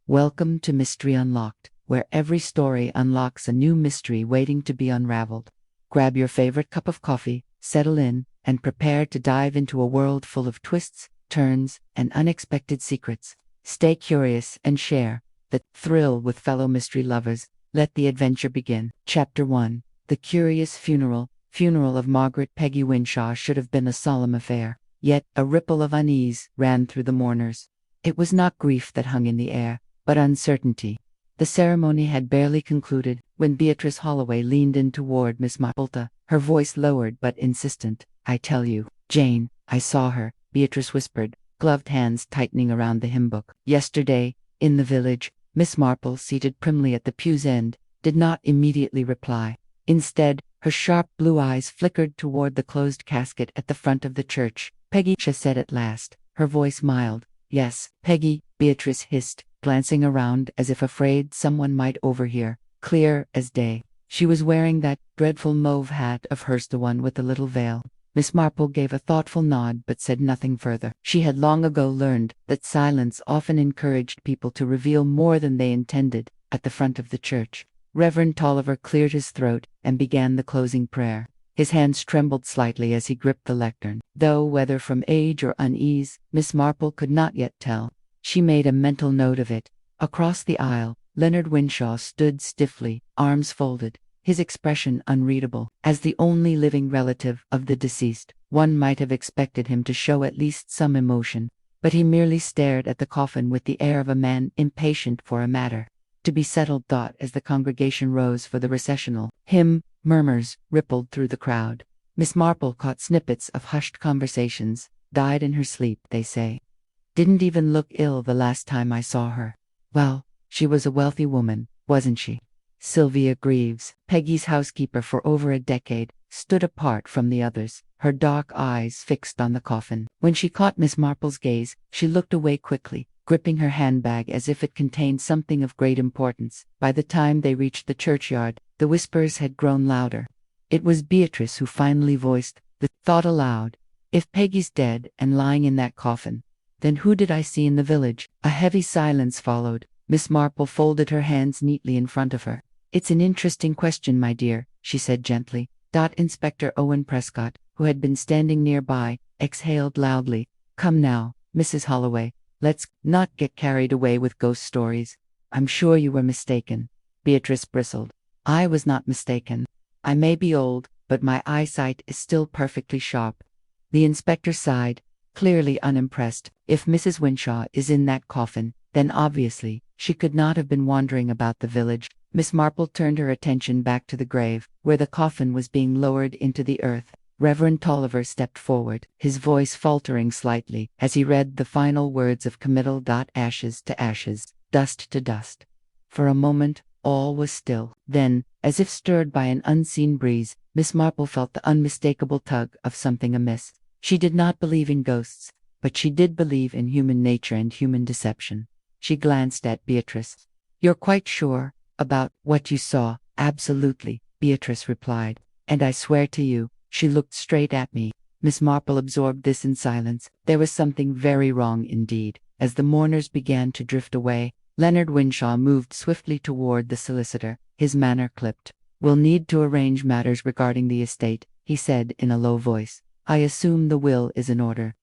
Welcome to Mystery Unlocked, where every story unlocks a new mystery waiting to be unraveled. Grab your favorite cup of coffee, settle in, and prepare to dive into a world full of twists, turns, and unexpected secrets. Stay curious and share the thrill with fellow mystery lovers. Let the adventure begin. Chapter 1. The Curious Funeral. Funeral of Margaret Peggy Winshaw should have been a solemn affair. Yet a ripple of unease ran through the mourners. It was not grief that hung in the air, but uncertainty. The ceremony had barely concluded when Beatrice Holloway leaned in toward MissMarple, her voice lowered but insistent. "I tell you, Jane, I saw her," Beatrice whispered, gloved hands tightening around the hymn book. "Yesterday, in the village." MissMarple, seated primly at the pew's end, did not immediately reply. Instead, her sharp blue eyes flickered toward the closed casket at the front of the church. "Peggy," she said at last, her voice mild. "Yes, Peggy," Beatrice hissed, glancing around as if afraid someone might overhear. Clear as day. She was wearing that dreadful mauve hat of hers, the one with the little veil. MissMarple gave a thoughtful nod but said nothing further. She had long ago learned that silence often encouraged people to reveal more than they intended. At the front of the church, Reverend Tolliver cleared his throat and began the closing prayer. His hands trembled slightly as he gripped the lectern, though whether from age or unease, MissMarple could not yet tell. She made a mental note of it. Across the aisle, Leonard Winshaw stood stiffly, arms folded, his expression unreadable. As the only living relative of the deceased, one might have expected him to show at least some emotion, but he merely stared at the coffin with the air of a man impatient for a matter to be settled. Thought as the congregation rose for the recessional hymn. Murmurs rippled through the crowd. MissMarple caught snippets of hushed conversations. "Died in her sleep, they say. Didn't even look ill the last time I saw her. Well, she was a wealthy woman, wasn't she?" Sylvia Greaves, Peggy's housekeeper for over a decade, stood apart from the others, her dark eyes fixed on the coffin. When she caught MissMarple's gaze, she looked away quickly, gripping her handbag as if it contained something of great importance. By the time they reached the churchyard, the whispers had grown louder. It was Beatrice who finally voiced the thought aloud. "If Peggy's dead and lying in that coffin, then who did I see in the village?" A heavy silence followed. MissMarple folded her hands neatly in front of her. "It's an interesting question, my dear," she said gently. Inspector Owen Prescott, who had been standing nearby, exhaled loudly. "Come now, Mrs. Holloway, let's not get carried away with ghost stories." "I'm sure you were mistaken." Beatrice bristled. "I was not mistaken. I may be old, but my eyesight is still perfectly sharp." The inspector sighed, clearly unimpressed. "If Mrs. Winshaw is in that coffin, then obviously she could not have been wandering about the village." MissMarple turned her attention back to the grave, where the coffin was being lowered into the earth. Reverend Tolliver stepped forward, his voice faltering slightly as he read the final words of committal. "Ashes to ashes, dust to dust." For a moment, all was still. Then, as if stirred by an unseen breeze, MissMarple felt the unmistakable tug of something amiss. She did not believe in ghosts, but she did believe in human nature and human deception. She glanced at Beatrice. "You're quite sure about what you saw?" "Absolutely," Beatrice replied. "And I swear to you." She looked straight at me. MissMarple absorbed this in silence. There was something very wrong indeed. As the mourners began to drift away, Leonard Winshaw moved swiftly toward the solicitor, his manner clipped. "We'll need to arrange matters regarding the estate," he said in a low voice. "I assume the will is in order."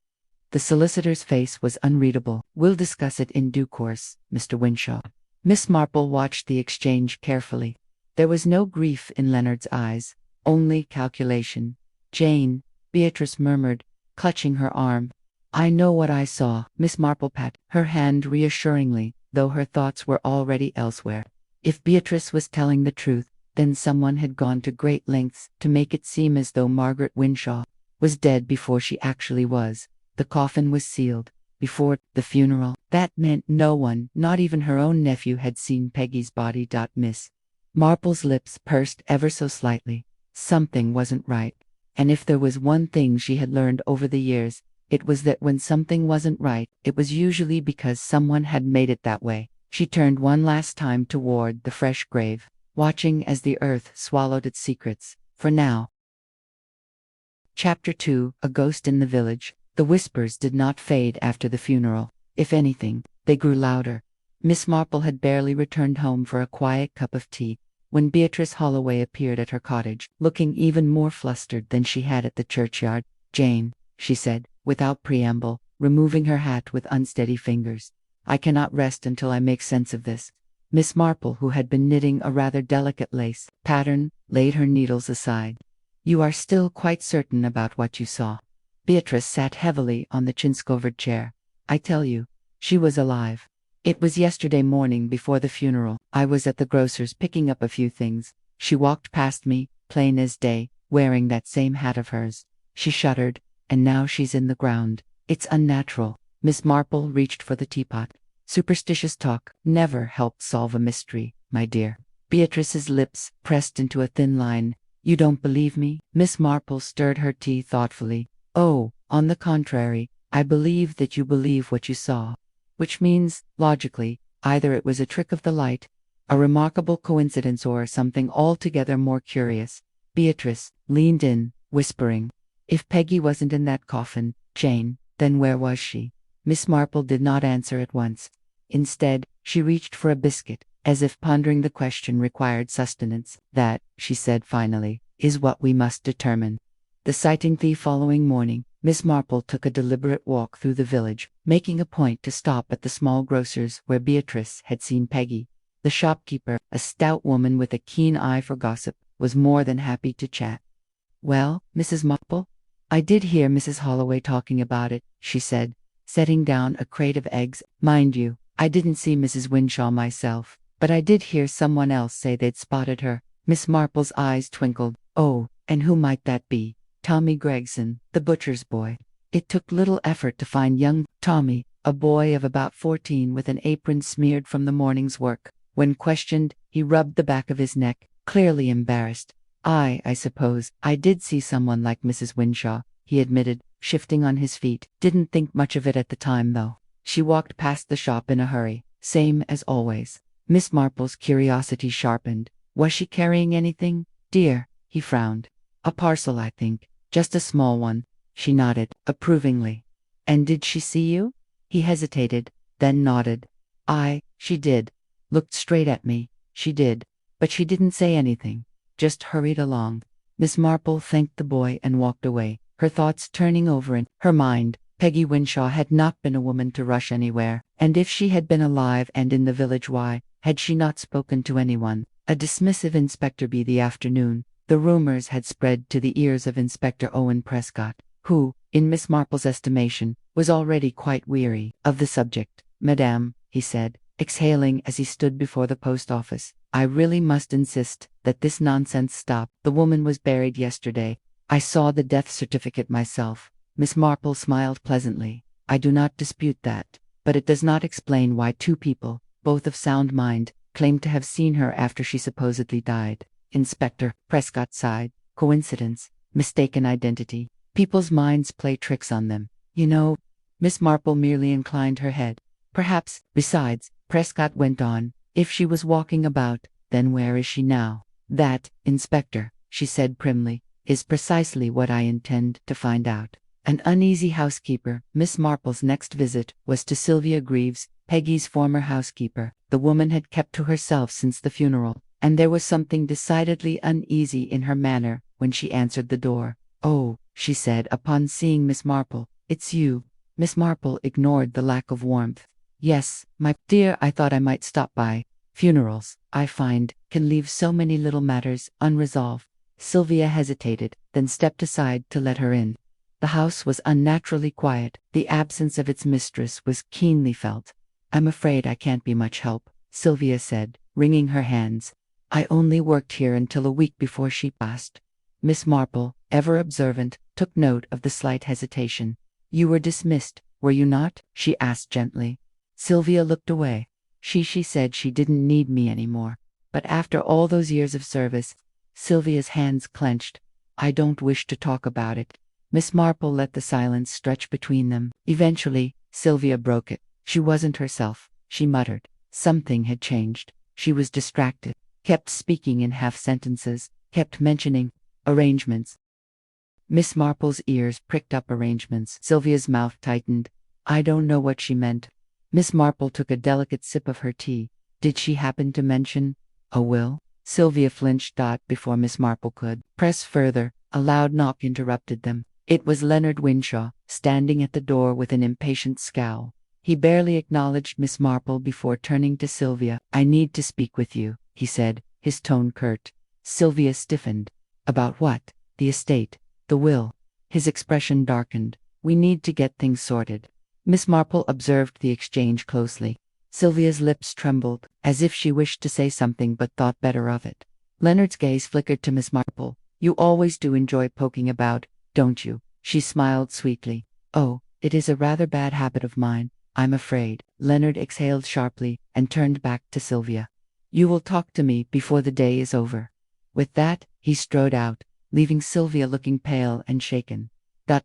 The solicitor's face was unreadable. "We'll discuss it in due course, Mr. Winshaw." MissMarple watched the exchange carefully. There was no grief in Leonard's eyes, only calculation. "Jane," Beatrice murmured, clutching her arm. "I know what I saw." MissMarple pat her hand reassuringly, though her thoughts were already elsewhere. If Beatrice was telling the truth, then someone had gone to great lengths to make it seem as though Margaret Winshaw was dead before she actually was. The coffin was sealed. Before the funeral, that meant no one, not even her own nephew, had seen Peggy's body. Miss Marple's lips pursed ever so slightly. Something wasn't right. And if there was one thing she had learned over the years, it was that when something wasn't right, it was usually because someone had made it that way. She turned one last time toward the fresh grave, watching as the earth swallowed its secrets, for now. Chapter 2. A Ghost in the Village. The whispers did not fade after the funeral. If anything, they grew louder. Miss Marple had barely returned home for a quiet cup of tea when Beatrice Holloway appeared at her cottage, looking even more flustered than she had at the churchyard. "Jane," she said, without preamble, removing her hat with unsteady fingers, "I cannot rest until I make sense of this." Miss Marple, who had been knitting a rather delicate lace pattern, laid her needles aside. "You are still quite certain about what you saw?" Beatrice sat heavily on the chintz-covered chair. "I tell you, she was alive. It was yesterday morning before the funeral. I was at the grocer's picking up a few things. She walked past me, plain as day, wearing that same hat of hers. She shuddered, and now she's in the ground. It's unnatural." Miss Marple reached for the teapot. "Superstitious talk never helped solve a mystery, my dear." Beatrice's lips pressed into a thin line. "You don't believe me?" Miss Marple stirred her tea thoughtfully. "Oh, on the contrary, I believe that you believe what you saw. Which means, logically, either it was a trick of the light, a remarkable coincidence, or something altogether more curious." Beatrice leaned in, whispering, "If Peggy wasn't in that coffin, Jane, then where was she?" Miss Marple did not answer at once. Instead, she reached for a biscuit, as if pondering the question required sustenance. "That," she said finally, "is what we must determine." The following morning, Miss Marple took a deliberate walk through the village, making a point to stop at the small grocer's where Beatrice had seen Peggy. The shopkeeper, a stout woman with a keen eye for gossip, was more than happy to chat. "Well, Mrs. Marple, I did hear Mrs. Holloway talking about it," she said, setting down a crate of eggs. "Mind you, I didn't see Mrs. Winshaw myself, but I did hear someone else say they'd spotted her." Miss Marple's eyes twinkled. "Oh, and who might that be?" "Tommy Gregson, the butcher's boy." It took little effort to find young Tommy, a boy of about 14 with an apron smeared from the morning's work. When questioned, he rubbed the back of his neck, clearly embarrassed. I suppose I did see someone like Mrs. Winshaw," he admitted, shifting on his feet. "Didn't think much of it at the time, though." She walked past the shop in a hurry, same as always. Miss Marple's curiosity sharpened. "Was she carrying anything, dear?" He frowned. "A parcel, I think. Just a small one." She nodded, approvingly. "And did she see you?" He hesitated, then nodded. She did. Looked straight at me. She did. But she didn't say anything. Just hurried along." Miss Marple thanked the boy and walked away, her thoughts turning over in her mind. Peggy Winshaw had not been a woman to rush anywhere, and if she had been alive and in the village, why had she not spoken to anyone? A dismissive Inspector B. The afternoon, the rumors had spread to the ears of Inspector Owen Prescott, who, in Miss Marple's estimation, was already quite weary of the subject. "Madame," he said, exhaling as he stood before the post office, "I really must insist that this nonsense stop. The woman was buried yesterday. I saw the death certificate myself." Miss Marple smiled pleasantly. "I do not dispute that, but it does not explain why two people, both of sound mind, claimed to have seen her after she supposedly died." Inspector Prescott sighed. "Coincidence, mistaken identity. People's minds play tricks on them, you know." Miss Marple merely inclined her head. "Perhaps. Besides," Prescott went on, "if she was walking about, then where is she now?" "That, Inspector," she said primly, "is precisely what I intend to find out." An uneasy housekeeper. Miss Marple's next visit was to Sylvia Greaves, Peggy's former housekeeper. The woman had kept to herself since the funeral, and there was something decidedly uneasy in her manner when she answered the door. "Oh," she said upon seeing Miss Marple, "it's you." Miss Marple ignored the lack of warmth. "Yes, my dear, I thought I might stop by. Funerals, I find, can leave so many little matters unresolved." Sylvia hesitated, then stepped aside to let her in. The house was unnaturally quiet. The absence of its mistress was keenly felt. "I'm afraid I can't be much help," Sylvia said, wringing her hands. "I only worked here until a week before she passed." Miss Marple, ever observant, took note of the slight hesitation. "You were dismissed, were you not?" she asked gently. Sylvia looked away. She said she didn't need me anymore. But after all those years of service, Sylvia's hands clenched. "I don't wish to talk about it." Miss Marple let the silence stretch between them. Eventually, Sylvia broke it. She wasn't herself, she muttered. Something had changed. She was distracted, kept speaking in half sentences, kept mentioning arrangements. Miss Marple's ears pricked up. Arrangements. Sylvia's mouth tightened. "I don't know what she meant." Miss Marple took a delicate sip of her tea. Did she happen to mention a will? Sylvia flinched before Miss Marple could press further. A loud knock interrupted them. It was Leonard Winshaw, standing at the door with an impatient scowl. He barely acknowledged Miss Marple before turning to Sylvia. "I need to speak with you," he said, his tone curt. Sylvia stiffened. "About what?" "The estate. The will." His expression darkened. "We need to get things sorted." Miss Marple observed the exchange closely. Sylvia's lips trembled, as if she wished to say something but thought better of it. Leonard's gaze flickered to Miss Marple. "You always do enjoy poking about, don't you?" She smiled sweetly. "Oh, it is a rather bad habit of mine, I'm afraid." Leonard exhaled sharply and turned back to Sylvia. "You will talk to me before the day is over." With that, he strode out, leaving Sylvia looking pale and shaken.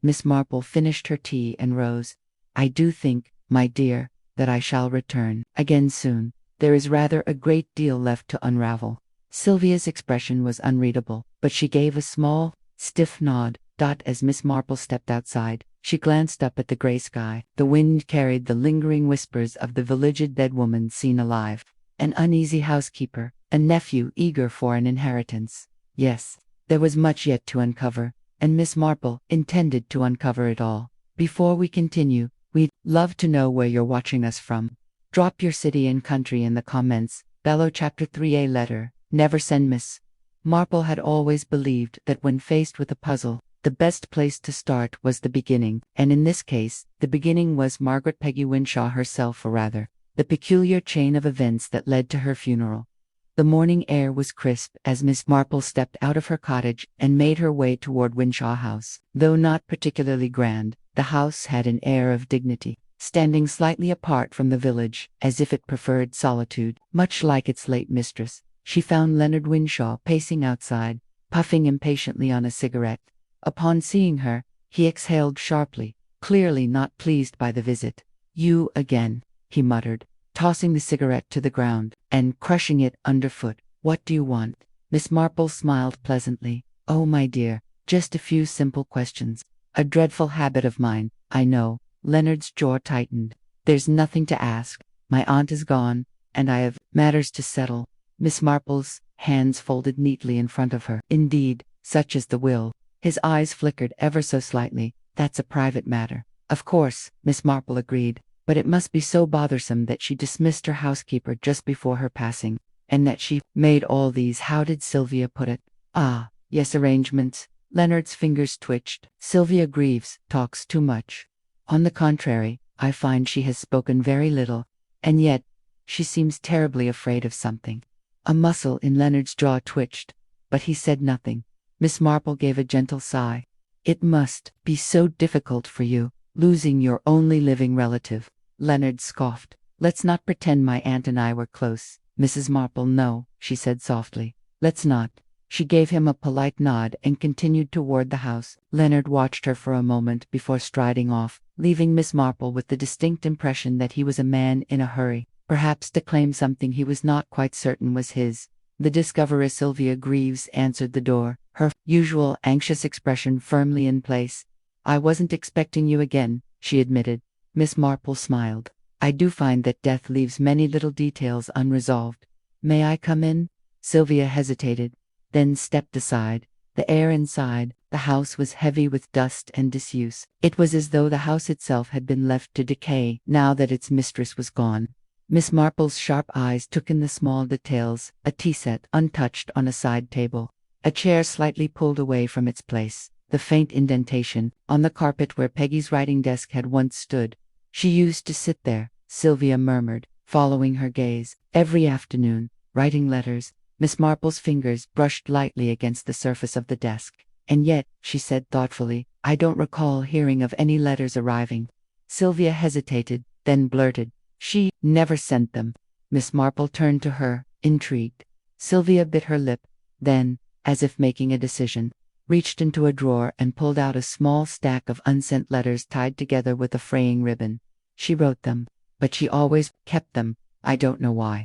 Miss Marple finished her tea and rose. "I do think, my dear, that I shall return again soon. There is rather a great deal left to unravel." Sylvia's expression was unreadable, but she gave a small, stiff nod. As Miss Marple stepped outside, she glanced up at the grey sky. The wind carried the lingering whispers of the village dead woman seen alive. An uneasy housekeeper, a nephew eager for an inheritance. Yes, there was much yet to uncover, and Miss Marple intended to uncover it all. Before we continue, we'd love to know where you're watching us from. Drop your city and country in the comments. Below Chapter 3A letter. Never send. Miss Marple had always believed that when faced with a puzzle, the best place to start was the beginning, and in this case, the beginning was Margaret Peggy Winshaw herself, or rather, the peculiar chain of events that led to her funeral. The morning air was crisp as Miss Marple stepped out of her cottage and made her way toward Winshaw House. Though not particularly grand, the house had an air of dignity, standing slightly apart from the village, as if it preferred solitude, much like its late mistress. She found Leonard Winshaw pacing outside, puffing impatiently on a cigarette. Upon seeing her, he exhaled sharply, clearly not pleased by the visit. "You again," he muttered, tossing the cigarette to the ground and crushing it underfoot. "What do you want?" Miss Marple smiled pleasantly. "Oh, my dear, just a few simple questions. A dreadful habit of mine, I know." Leonard's jaw tightened. "There's nothing to ask. My aunt is gone, and I have matters to settle." Miss Marple's hands folded neatly in front of her. "Indeed, such as the will." His eyes flickered ever so slightly. "That's a private matter." "Of course," Miss Marple agreed, "but it must be so bothersome that she dismissed her housekeeper just before her passing, and that she made all these, how did Sylvia put it?" "Ah, yes, arrangements." Leonard's fingers twitched. "Sylvia Greaves talks too much. On the contrary, I find she has spoken very little, and yet she seems terribly afraid of something." A muscle in Leonard's jaw twitched, but he said nothing. Miss Marple gave a gentle sigh. "It must be so difficult for you, losing your only living relative." Leonard scoffed. "Let's not pretend my aunt and I were close, Mrs. Marple. No," she said softly. "Let's not." She gave him a polite nod and continued toward the house. Leonard watched her for a moment before striding off, leaving Miss Marple with the distinct impression that he was a man in a hurry, perhaps to claim something he was not quite certain was his. The discoverer Sylvia Greaves answered the door, her usual anxious expression firmly in place. "I wasn't expecting you again," she admitted. Miss Marple smiled. "I do find that death leaves many little details unresolved. May I come in?" Sylvia hesitated, then stepped aside. The air inside the house was heavy with dust and disuse. It was as though the house itself had been left to decay now that its mistress was gone. Miss Marple's sharp eyes took in the small details: a tea set untouched on a side table, a chair slightly pulled away from its place, the faint indentation on the carpet where Peggy's writing desk had once stood. "She used to sit there," Sylvia murmured, following her gaze, "every afternoon, writing letters." Miss Marple's fingers brushed lightly against the surface of the desk. "And yet," she said thoughtfully, "I don't recall hearing of any letters arriving." Sylvia hesitated, then blurted, "She never sent them." Miss Marple turned to her, intrigued. Sylvia bit her lip, then, as if making a decision, reached into a drawer and pulled out a small stack of unsent letters tied together with a fraying ribbon. "She wrote them, but she always kept them. I don't know why."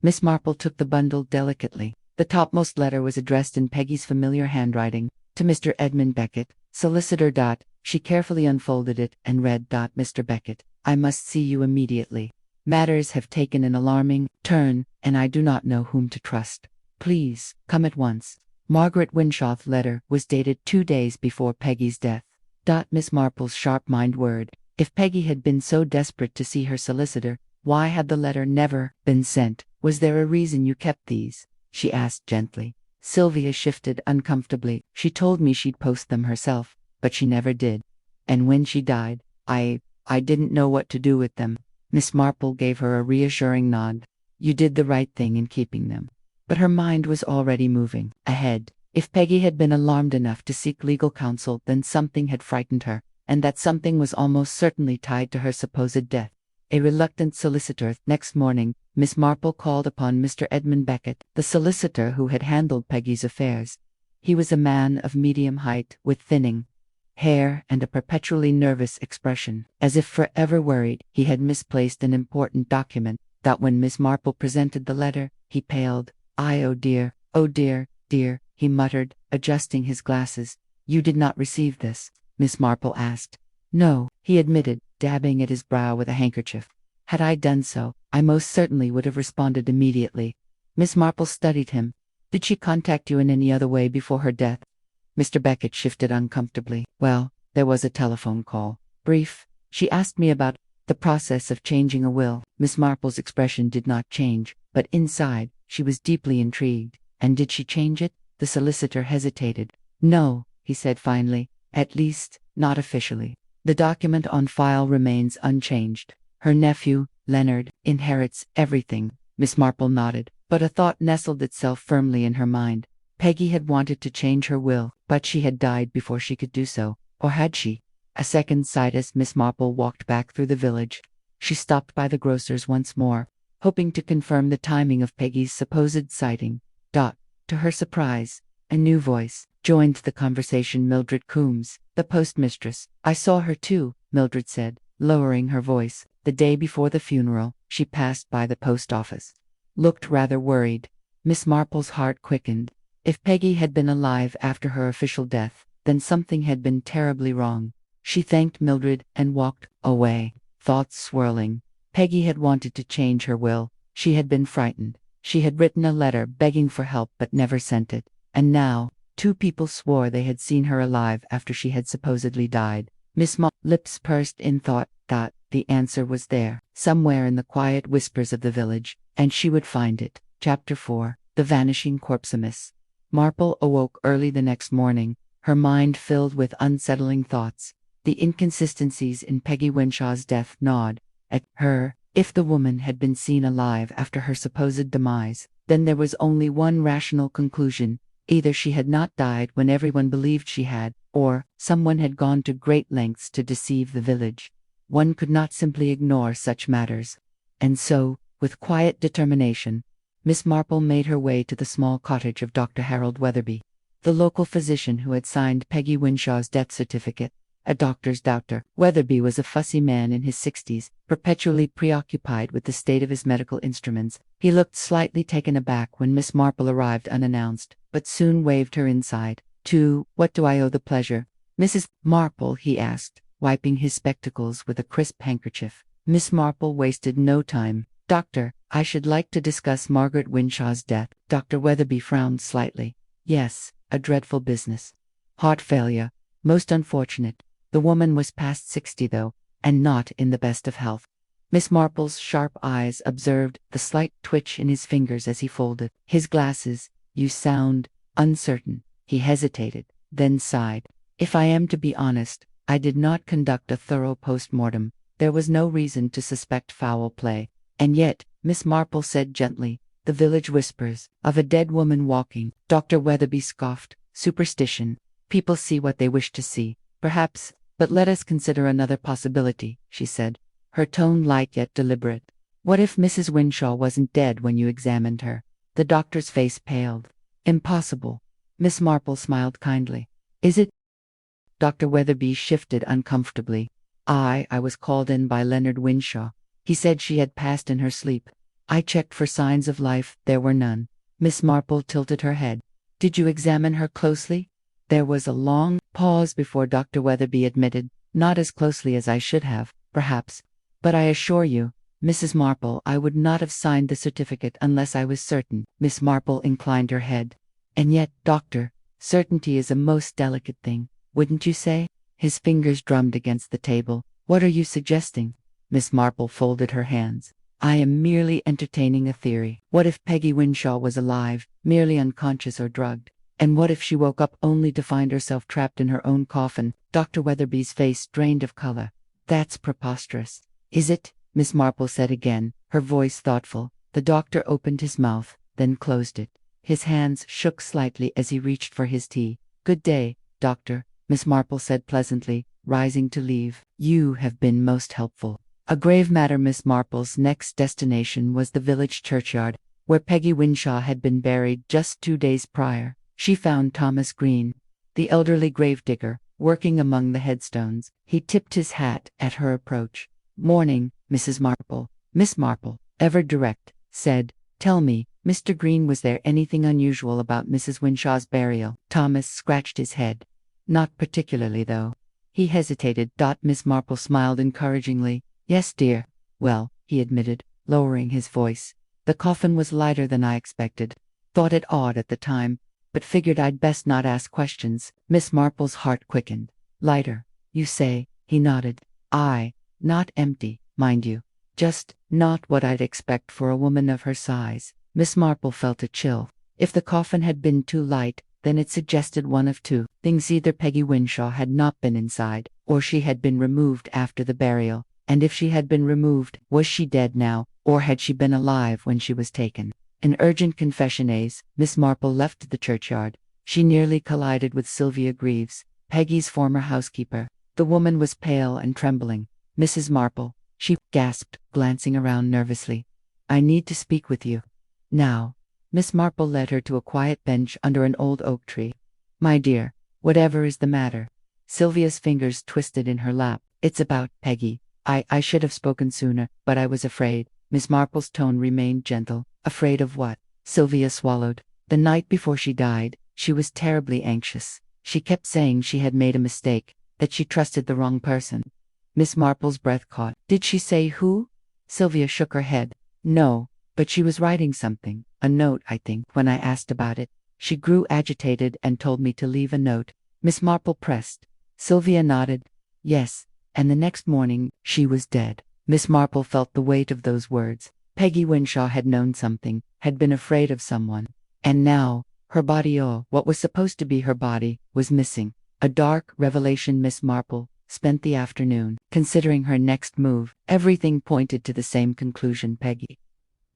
Miss Marple took the bundle delicately. The topmost letter was addressed in Peggy's familiar handwriting, to Mr. Edmund Beckett, solicitor. She carefully unfolded it and read, "Mr. Beckett, I must see you immediately. Matters have taken an alarming turn, and I do not know whom to trust. Please, come at once. Margaret Winshaw's letter was dated 2 days before Peggy's death. Miss Marple's sharp mind word. If Peggy had been so desperate to see her solicitor, why had the letter never been sent? Was there a reason you kept these? She asked gently. Sylvia shifted uncomfortably. She told me she'd post them herself, but she never did. And when she died, I didn't know what to do with them. Miss Marple gave her a reassuring nod. You did the right thing in keeping them. But her mind was already moving ahead. If Peggy had been alarmed enough to seek legal counsel, then something had frightened her, and that something was almost certainly tied to her supposed death. A reluctant solicitor. Next morning, Miss Marple called upon Mr. Edmund Beckett, the solicitor who had handled Peggy's affairs. He was a man of medium height, with thinning hair and a perpetually nervous expression, as if forever worried he had misplaced an important document. That when Miss Marple presented the letter, he paled. Oh dear, dear, he muttered, adjusting his glasses. You did not receive this? Miss Marple asked. No, he admitted, dabbing at his brow with a handkerchief. Had I done so, I most certainly would have responded immediately. Miss Marple studied him. Did she contact you in any other way before her death? Mr. Beckett shifted uncomfortably. Well, there was a telephone call. Brief. She asked me about the process of changing a will. Miss Marple's expression did not change, but inside, she was deeply intrigued. And did she change it? The solicitor hesitated. No, he said finally. At least, not officially. The document on file remains unchanged. Her nephew, Leonard, inherits everything. Miss Marple nodded, but a thought nestled itself firmly in her mind. Peggy had wanted to change her will, but she had died before she could do so. Or had she? A second sighed as Miss Marple walked back through the village. She stopped by the grocer's once more, hoping to confirm the timing of Peggy's supposed sighting. To her surprise, a new voice joined the conversation. Mildred Coombs, the postmistress. I saw her too, Mildred said, lowering her voice. The day before the funeral, she passed by the post office. Looked rather worried. Miss Marple's heart quickened. If Peggy had been alive after her official death, then something had been terribly wrong. She thanked Mildred and walked away, thoughts swirling. Peggy had wanted to change her will. She had been frightened. She had written a letter begging for help but never sent it. And now, 2 people swore they had seen her alive after she had supposedly died. Miss Marple's lips pursed in thought that the answer was there, somewhere in the quiet whispers of the village, and she would find it. Chapter 4. The Vanishing Corpse. Marple awoke early the next morning, her mind filled with unsettling thoughts. The inconsistencies in Peggy Winshaw's death gnawed at her. If the woman had been seen alive after her supposed demise, then there was only one rational conclusion. Either she had not died when everyone believed she had, or someone had gone to great lengths to deceive the village. One could not simply ignore such matters. And so, with quiet determination, Miss Marple made her way to the small cottage of Dr. Harold Weatherby, the local physician who had signed Peggy Winshaw's death certificate. A doctor's doctor. Weatherby was a fussy man in his 60s, perpetually preoccupied with the state of his medical instruments. He looked slightly taken aback when Miss Marple arrived unannounced, but soon waved her inside. To what do I owe the pleasure? Mrs. Marple, he asked, wiping his spectacles with a crisp handkerchief. Miss Marple wasted no time. Doctor, I should like to discuss Margaret Winshaw's death. Dr. Weatherby frowned slightly. Yes, a dreadful business. Heart failure. Most unfortunate. The woman was past 60 though, and not in the best of health. Miss Marple's sharp eyes observed the slight twitch in his fingers as he folded his glasses. You sound uncertain. He hesitated, then sighed. If I am to be honest, I did not conduct a thorough post-mortem. There was no reason to suspect foul play. And yet, Miss Marple said gently, the village whispers of a dead woman walking. Dr. Weatherby scoffed. Superstition. People see what they wish to see. Perhaps. But let us consider another possibility, she said, her tone light yet deliberate. What if Mrs. Winshaw wasn't dead when you examined her? The doctor's face paled. Impossible. Miss Marple smiled kindly. Is it? Dr. Weatherby shifted uncomfortably. I was called in by Leonard Winshaw. He said she had passed in her sleep. I checked for signs of life. There were none. Miss Marple tilted her head. Did you examine her closely? There was a long pause before Dr. Weatherby admitted, not as closely as I should have, perhaps, But I assure you, Mrs. Marple, I would not have signed the certificate unless I was certain. Miss Marple inclined her head. And yet, doctor, certainty is a most delicate thing, wouldn't you say? His fingers drummed against the table. What are you suggesting? Miss Marple folded her hands. I am merely entertaining a theory. What if Peggy Winshaw was alive, merely unconscious or drugged? And what if she woke up only to find herself trapped in her own coffin? Dr. Weatherby's face drained of color. That's preposterous. Is it? Miss Marple said again, her voice thoughtful. The doctor opened his mouth, then closed it. His hands shook slightly as he reached for his tea. Good day, doctor, Miss Marple said pleasantly, rising to leave. You have been most helpful. A grave matter. Miss Marple's next destination was the village churchyard, where Peggy Winshaw had been buried just 2 days prior. She found Thomas Green, the elderly gravedigger, working among the headstones. He tipped his hat at her approach. Morning, Mrs. Marple. Miss Marple, ever direct, said, Tell me, Mr. Green, was there anything unusual about Mrs. Winshaw's burial? Thomas scratched his head. Not particularly, though. He hesitated. Miss Marple smiled encouragingly. Yes, dear. Well, he admitted, lowering his voice. The coffin was lighter than I expected. Thought it odd at the time, but figured I'd best not ask questions. Miss Marple's heart quickened. Lighter, you say? He nodded. Aye, not empty, mind you. Just not what I'd expect for a woman of her size. Miss Marple felt a chill. If the coffin had been too light, then it suggested one of two things. Either Peggy Winshaw had not been inside, or she had been removed after the burial. And if she had been removed, was she dead now, or had she been alive when she was taken? An urgent confession. Miss Marple left the churchyard. She nearly collided with Sylvia Greaves, Peggy's former housekeeper. The woman was pale and trembling. Mrs. Marple, she gasped, glancing around nervously. I need to speak with you. Now. Miss Marple led her to a quiet bench under an old oak tree. My dear, whatever is the matter? Sylvia's fingers twisted in her lap. It's about Peggy. I should have spoken sooner, but I was afraid. Miss Marple's tone remained gentle. Afraid of what? Sylvia swallowed. The night before she died, she was terribly anxious. She kept saying she had made a mistake, that she trusted the wrong person. Miss Marple's breath caught. Did she say who? Sylvia shook her head. No, but she was writing something. A note, I think. When I asked about it, she grew agitated and told me to leave a note. Miss Marple pressed. Sylvia nodded. Yes. And the next morning, she was dead. Miss Marple felt the weight of those words. Peggy Winshaw had known something, had been afraid of someone. And now, her body, what was supposed to be her body, was missing. A dark revelation. Miss Marple spent the afternoon considering her next move. Everything pointed to the same conclusion. Peggy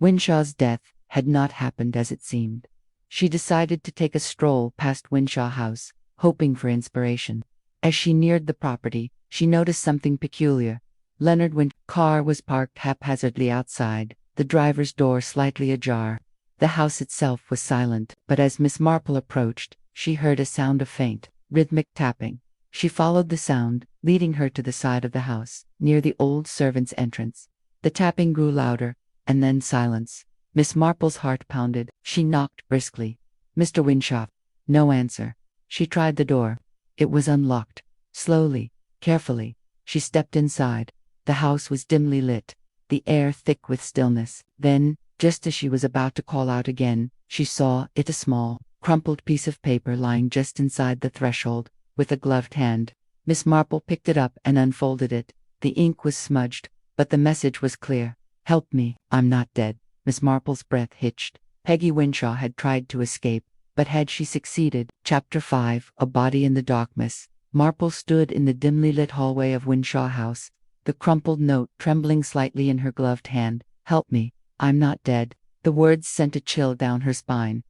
Winshaw's death had not happened as it seemed. She decided to take a stroll past Winshaw House, hoping for inspiration. As she neared the property, she noticed something peculiar. Leonard Winshaw's car was parked haphazardly outside, the driver's door slightly ajar. The house itself was silent, but as Miss Marple approached, she heard a sound of faint, rhythmic tapping. She followed the sound, leading her to the side of the house, near the old servants' entrance. The tapping grew louder, and then silence. Miss Marple's heart pounded. She knocked briskly. Mr. Winshaw. No answer. She tried the door. It was unlocked. Slowly, carefully, she stepped inside. The house was dimly lit, the air thick with stillness. Then, just as she was about to call out again, she saw a small, crumpled piece of paper lying just inside the threshold. With a gloved hand, Miss Marple picked it up and unfolded it. The ink was smudged, but the message was clear. Help me, I'm not dead. Miss Marple's breath hitched. Peggy Winshaw had tried to escape, but had she succeeded? Chapter 5. A body in the darkness. Marple stood in the dimly lit hallway of Winshaw House, the crumpled note trembling slightly in her gloved hand. Help me, I'm not dead. The words sent a chill down her spine.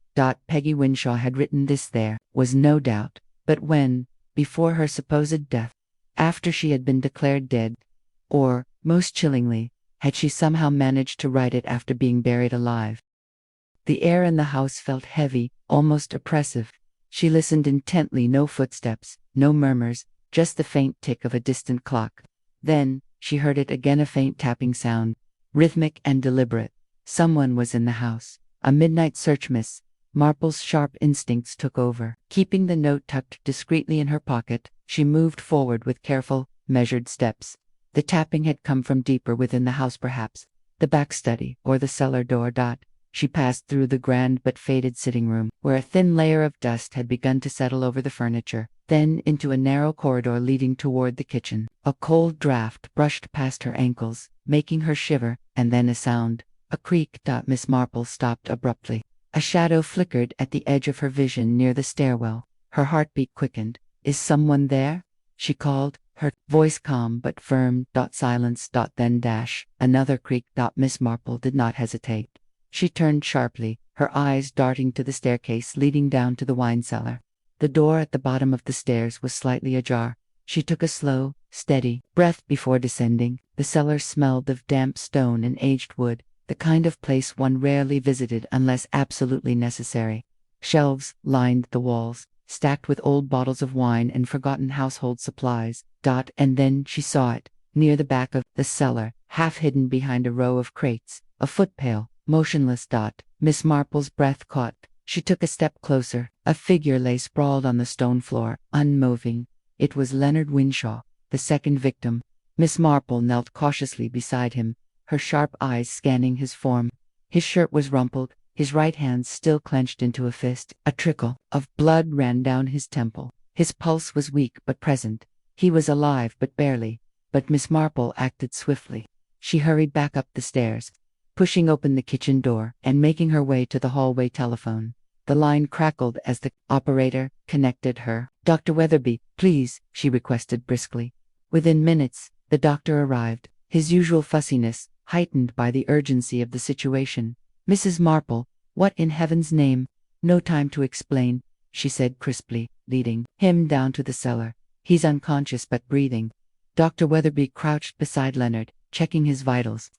Peggy Winshaw had written this there, was no doubt. But when? Before her supposed death? After she had been declared dead? Or, most chillingly, had she somehow managed to write it after being buried alive? The air in the house felt heavy, almost oppressive. She listened intently. No footsteps, no murmurs, just the faint tick of a distant clock. Then, she heard it again, a faint tapping sound, rhythmic and deliberate. Someone was in the house. A midnight search. Miss Marple's sharp instincts took over. Keeping the note tucked discreetly in her pocket, she moved forward with careful, measured steps. The tapping had come from deeper within the house perhaps. The back study, or the cellar door. She passed through the grand but faded sitting room, where a thin layer of dust had begun to settle over the furniture, then into a narrow corridor leading toward the kitchen. A cold draught brushed past her ankles, making her shiver, and then a sound. A creak. Miss Marple stopped abruptly. A shadow flickered at the edge of her vision near the stairwell. Her heartbeat quickened. "Is someone there?" she called, her voice calm but firm. Silence. Then another creak. Miss Marple did not hesitate. She turned sharply, her eyes darting to the staircase leading down to the wine cellar. The door at the bottom of the stairs was slightly ajar. She took a slow, steady breath before descending. The cellar smelled of damp stone and aged wood, the kind of place one rarely visited unless absolutely necessary. Shelves lined the walls, stacked with old bottles of wine and forgotten household supplies. And then she saw it, near the back of the cellar, half hidden behind a row of crates, a footpail, motionless. Miss Marple's breath caught. She took a step closer. A figure lay sprawled on the stone floor, unmoving. It was Leonard Winshaw, the second victim. Miss Marple knelt cautiously beside him, her sharp eyes scanning his form. His shirt was rumpled, his right hand still clenched into a fist. A trickle of blood ran down his temple. His pulse was weak but present. He was alive but barely. But Miss Marple acted swiftly. She hurried back up the stairs, pushing open the kitchen door and making her way to the hallway telephone. The line crackled as the operator connected her. "Dr. Weatherby, please," she requested briskly. Within minutes, the doctor arrived, his usual fussiness heightened by the urgency of the situation. "Mrs. Marple, what in heaven's name?" "No time to explain," she said crisply, leading him down to the cellar. "He's unconscious but breathing." Dr. Weatherby crouched beside Leonard, checking his vitals.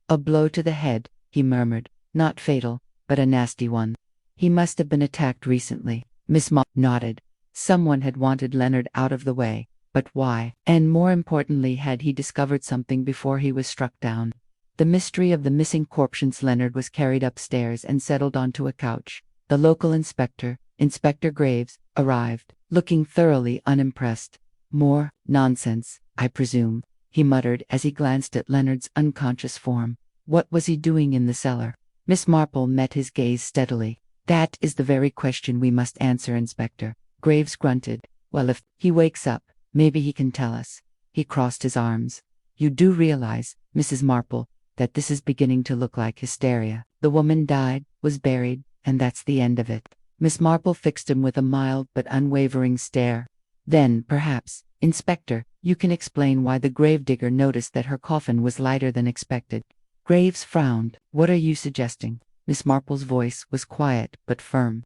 "A blow to the head," he murmured. "Not fatal, but a nasty one. He must have been attacked recently." Miss Marple nodded. Someone had wanted Leonard out of the way, but why? And more importantly, had he discovered something before he was struck down? The mystery of the missing corpse. Leonard was carried upstairs and settled onto a couch. The local inspector, Inspector Graves, arrived, looking thoroughly unimpressed. "More nonsense, I presume," he muttered as he glanced at Leonard's unconscious form. What was he doing in the cellar? Miss Marple met his gaze steadily. "That is the very question we must answer, Inspector." Graves grunted. "Well, if he wakes up, maybe he can tell us." He crossed his arms. "You do realize, Mrs. Marple, that this is beginning to look like hysteria. The woman died, was buried, and that's the end of it." Miss Marple fixed him with a mild but unwavering stare. "Then, perhaps, Inspector, you can explain why the gravedigger noticed that her coffin was lighter than expected." Graves frowned. "What are you suggesting?" Miss Marple's voice was quiet but firm.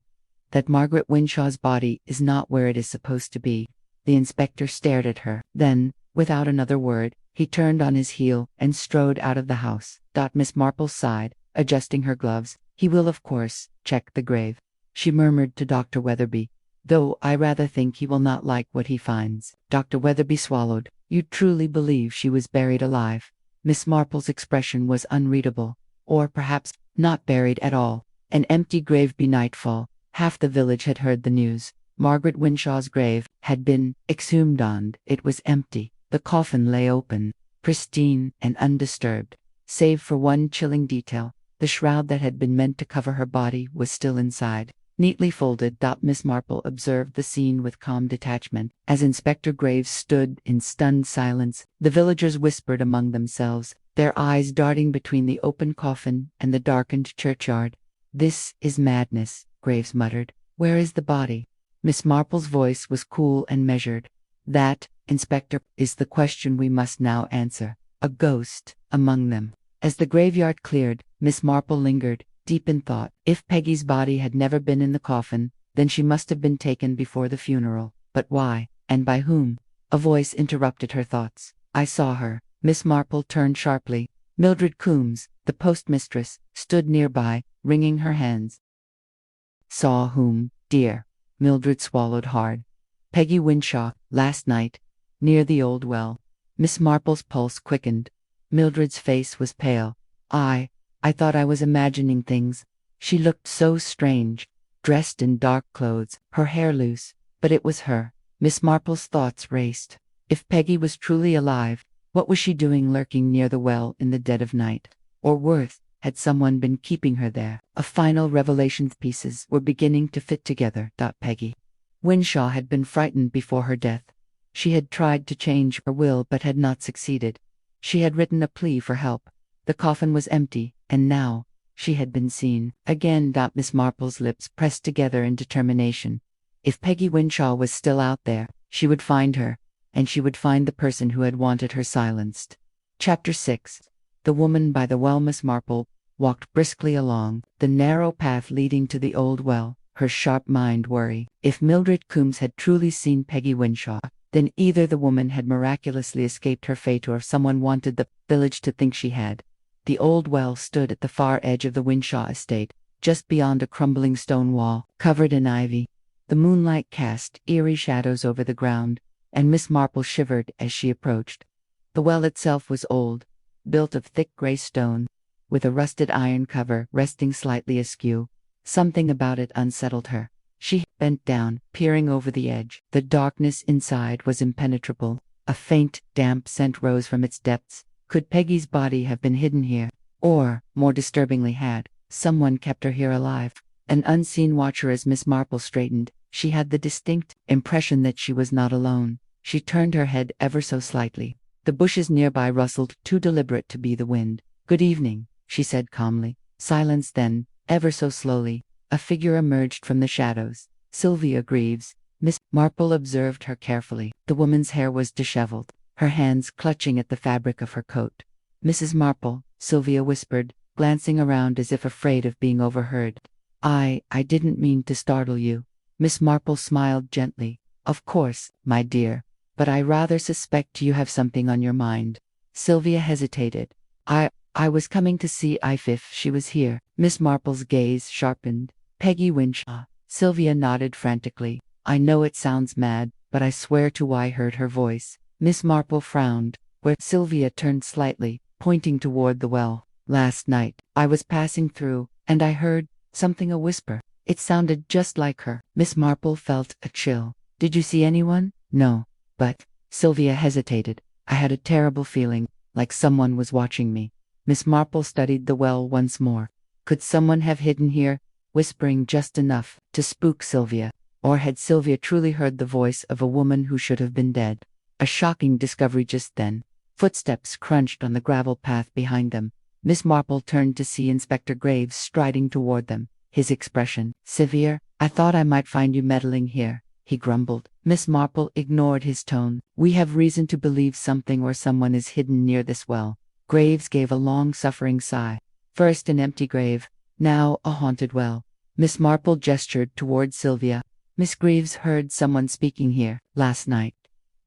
"That Margaret Winshaw's body is not where it is supposed to be." The inspector stared at her. Then, without another word, he turned on his heel and strode out of the house. Miss Marple sighed, adjusting her gloves. "He will, of course, check the grave," she murmured to Dr. Weatherby, "though I rather think he will not like what he finds." Dr. Weatherby swallowed. "You truly believe she was buried alive?" Miss Marple's expression was unreadable. "Or perhaps not buried at all. An empty grave be nightfall." Half the village had heard the news. Margaret Winshaw's grave had been exhumed and it was empty. The coffin lay open, pristine and undisturbed, save for one chilling detail. The shroud that had been meant to cover her body was still inside, neatly folded. Miss Marple observed the scene with calm detachment. As Inspector Graves stood in stunned silence, the villagers whispered among themselves, their eyes darting between the open coffin and the darkened churchyard. "This is madness," Graves muttered. "Where is the body?" Miss Marple's voice was cool and measured. "That, Inspector, is the question we must now answer. A ghost among them." As the graveyard cleared, Miss Marple lingered, deep in thought. If Peggy's body had never been in the coffin, then she must have been taken before the funeral. But why, and by whom? A voice interrupted her thoughts. "I saw her." Miss Marple turned sharply. Mildred Coombs, the postmistress, stood nearby, wringing her hands. "Saw whom, dear?" Mildred swallowed hard. "Peggy Winshaw, last night, near the old well." Miss Marple's pulse quickened. Mildred's face was pale. I thought I was imagining things. She looked so strange, dressed in dark clothes, her hair loose, but it was her." Miss Marple's thoughts raced. If Peggy was truly alive, What was she doing lurking near the well in the dead of night? Or worse, had someone been keeping her there? A final revelation. Pieces were beginning to fit together. Peggy Winshaw had been frightened before her death. She had tried to change her will but had not succeeded. She had written a plea for help. The coffin was empty, and now she had been seen. Again. Miss Marple's lips pressed together in determination. If Peggy Winshaw was still out there, she would find her, and she would find the person who had wanted her silenced. Chapter 6. The woman by the well. Miss Marple walked briskly along the narrow path leading to the old well, her sharp mind worry. If Mildred Coombs had truly seen Peggy Winshaw, then either the woman had miraculously escaped her fate or someone wanted the village to think she had. The old well stood at the far edge of the Winshaw estate, just beyond a crumbling stone wall, covered in ivy. The moonlight cast eerie shadows over the ground, and Miss Marple shivered as she approached. The well itself was old, built of thick grey stone, with a rusted iron cover resting slightly askew. Something about it unsettled her. She bent down, peering over the edge. The darkness inside was impenetrable. A faint, damp scent rose from its depths. Could Peggy's body have been hidden here? Or, more disturbingly, had someone kept her here alive? An unseen watcher. As Miss Marple straightened, she had the distinct impression that she was not alone. She turned her head ever so slightly. The bushes nearby rustled, too deliberate to be the wind. "Good evening," she said calmly. Silence. Then, ever so slowly, a figure emerged from the shadows. "Sylvia Greaves." Miss Marple observed her carefully. The woman's hair was disheveled, her hands clutching at the fabric of her coat. "Mrs. Marple," Sylvia whispered, glancing around as if afraid of being overheard. I didn't mean to startle you." Miss Marple smiled gently. "Of course, my dear, but I rather suspect you have something on your mind." Sylvia hesitated. I was coming to see if she was here." Miss Marple's gaze sharpened. "Peggy Winshaw." Sylvia nodded frantically. "I know it sounds mad, but I swear to I heard her voice." Miss Marple frowned. "Where?" Sylvia turned slightly, pointing toward the well. "Last night, I was passing through, and I heard something, a whisper. It sounded just like her." Miss Marple felt a chill. "Did you see anyone?" "No. But," Sylvia hesitated, "I had a terrible feeling, like someone was watching me." Miss Marple studied the well once more. Could someone have hidden here, whispering just enough to spook Sylvia? Or had Sylvia truly heard the voice of a woman who should have been dead? A shocking discovery just then. Footsteps crunched on the gravel path behind them. Miss Marple turned to see Inspector Graves striding toward them, his expression severe. "I thought I might find you meddling here," he grumbled. Miss Marple ignored his tone. "We have reason to believe something or someone is hidden near this well." Graves gave a long-suffering sigh. First an empty grave, now a haunted well. Miss Marple gestured toward Sylvia. "Miss Greaves heard someone speaking here last night,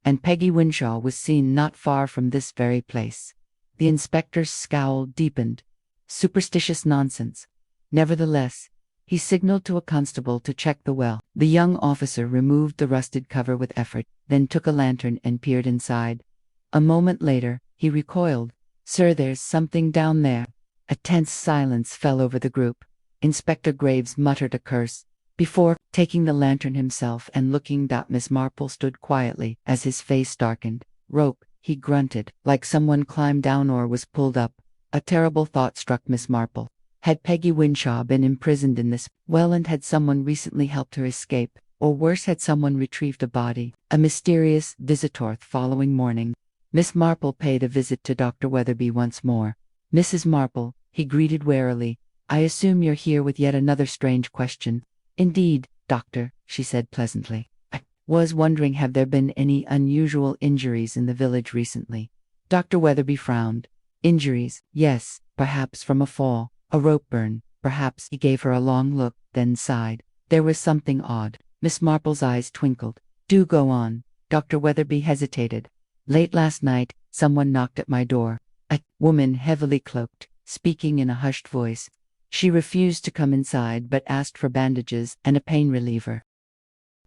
and Peggy Winshaw was seen not far from this very place." The inspector's scowl deepened. Superstitious nonsense. Nevertheless, he signaled to a constable to check the well. The young officer removed the rusted cover with effort, then took a lantern and peered inside. A moment later, he recoiled. "Sir, there's something down there." A tense silence fell over the group. Inspector Graves muttered a curse. Before taking the lantern himself and looking, Miss Marple stood quietly as his face darkened. "Rope," he grunted, like someone climbed down or was pulled up. A terrible thought struck Miss Marple. Had Peggy Winshaw been imprisoned in this well, and had someone recently helped her escape? Or worse, had someone retrieved a body? A mysterious visitor the following morning. Miss Marple paid a visit to Dr. Weatherby once more. "Mrs. Marple," he greeted warily, "I assume you're here with yet another strange question." "Indeed, doctor," she said pleasantly. "I was wondering, have there been any unusual injuries in the village recently?" Dr. Weatherby frowned. "Injuries, yes, perhaps from a fall, a rope burn, perhaps." He gave her a long look, then sighed. There was something odd. Miss Marple's eyes twinkled. "Do go on." Dr. Weatherby hesitated. "Late last night, someone knocked at my door. A woman heavily cloaked, speaking in a hushed voice. She refused to come inside but asked for bandages and a pain reliever."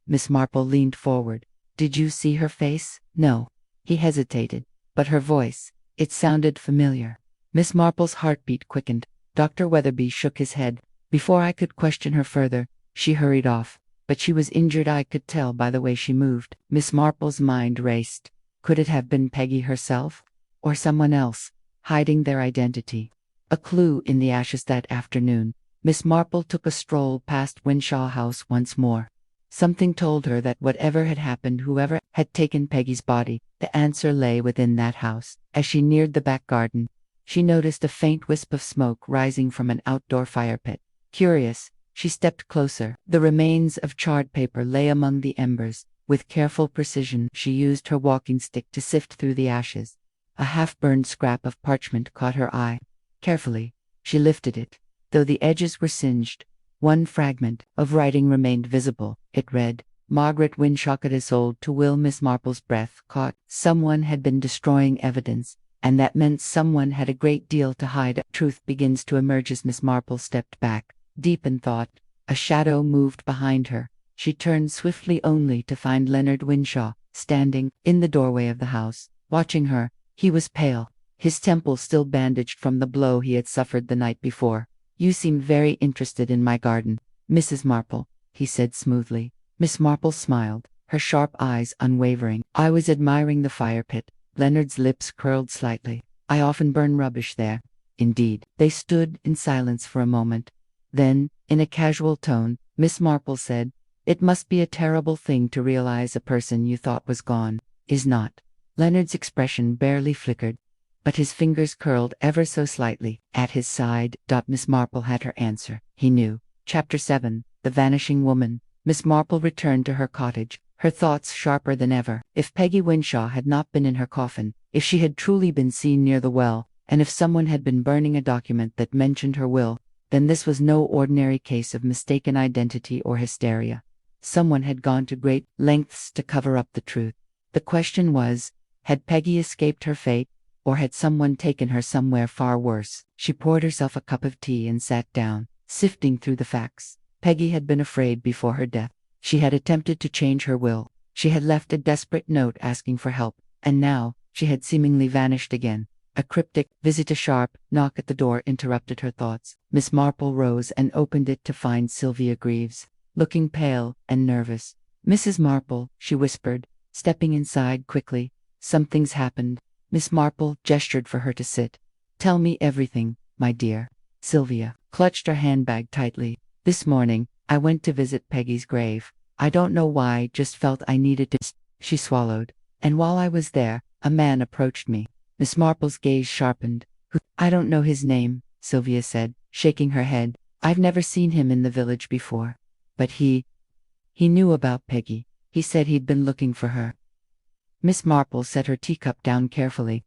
Miss Marple leaned forward. "Did you see her face?" "No." He hesitated. "But her voice, it sounded familiar." Miss Marple's heartbeat quickened. Dr. Weatherby shook his head. "Before I could question her further, she hurried off. But she was injured, I could tell by the way she moved." Miss Marple's mind raced. Could it have been Peggy herself? or someone else, hiding their identity. A clue in the ashes that afternoon. Miss Marple took a stroll past Winshaw House once more. Something told her that whatever had happened, whoever had taken Peggy's body, the answer lay within that house. As she neared the back garden, she noticed a faint wisp of smoke rising from an outdoor fire pit. Curious, she stepped closer. The remains of charred paper lay among the embers. With careful precision, she used her walking stick to sift through the ashes. A half-burned scrap of parchment caught her eye. Carefully, she lifted it. Though the edges were singed, one fragment of writing remained visible. It read, "Margaret Winshaw is sold to Will." Miss Marple's breath caught. Someone had been destroying evidence, and that meant someone had a great deal to hide. Truth begins to emerge. As Miss Marple stepped back, deep in thought, a shadow moved behind her. She turned swiftly only to find Leonard Winshaw, standing in the doorway of the house, watching her. He was pale, his temples still bandaged from the blow he had suffered the night before. "You seem very interested in my garden, Mrs. Marple," he said smoothly. Miss Marple smiled, her sharp eyes unwavering. "I was admiring the fire pit." Leonard's lips curled slightly. "I often burn rubbish there." "Indeed." They stood in silence for a moment. Then, in a casual tone, Miss Marple said, "It must be a terrible thing to realize a person you thought was gone, is not?" Leonard's expression barely flickered, but his fingers curled ever so slightly. At his side, Miss Marple had her answer. He knew. Chapter 7. The Vanishing Woman. Miss Marple returned to her cottage, her thoughts sharper than ever. If Peggy Winshaw had not been in her coffin, if she had truly been seen near the well, and if someone had been burning a document that mentioned her will, then this was no ordinary case of mistaken identity or hysteria. Someone had gone to great lengths to cover up the truth. The question was, had Peggy escaped her fate, or had someone taken her somewhere far worse? She poured herself a cup of tea and sat down, sifting through the facts. Peggy had been afraid before her death. She had attempted to change her will. She had left a desperate note asking for help, and now she had seemingly vanished again. A cryptic, visit a sharp knock at the door interrupted her thoughts. Miss Marple rose and opened it to find Sylvia Greaves, looking pale and nervous. "Mrs. Marple," she whispered, stepping inside quickly. "Something's happened." Miss Marple gestured for her to sit. "Tell me everything, my dear." Sylvia clutched her handbag tightly. "This morning, I went to visit Peggy's grave. I don't know why, just felt I needed to." She swallowed. "And while I was there, a man approached me." Miss Marple's gaze sharpened. "Who?" "I don't know his name," Sylvia said, shaking her head. "I've never seen him in the village before. But he knew about Peggy. He said he'd been looking for her." Miss Marple set her teacup down carefully.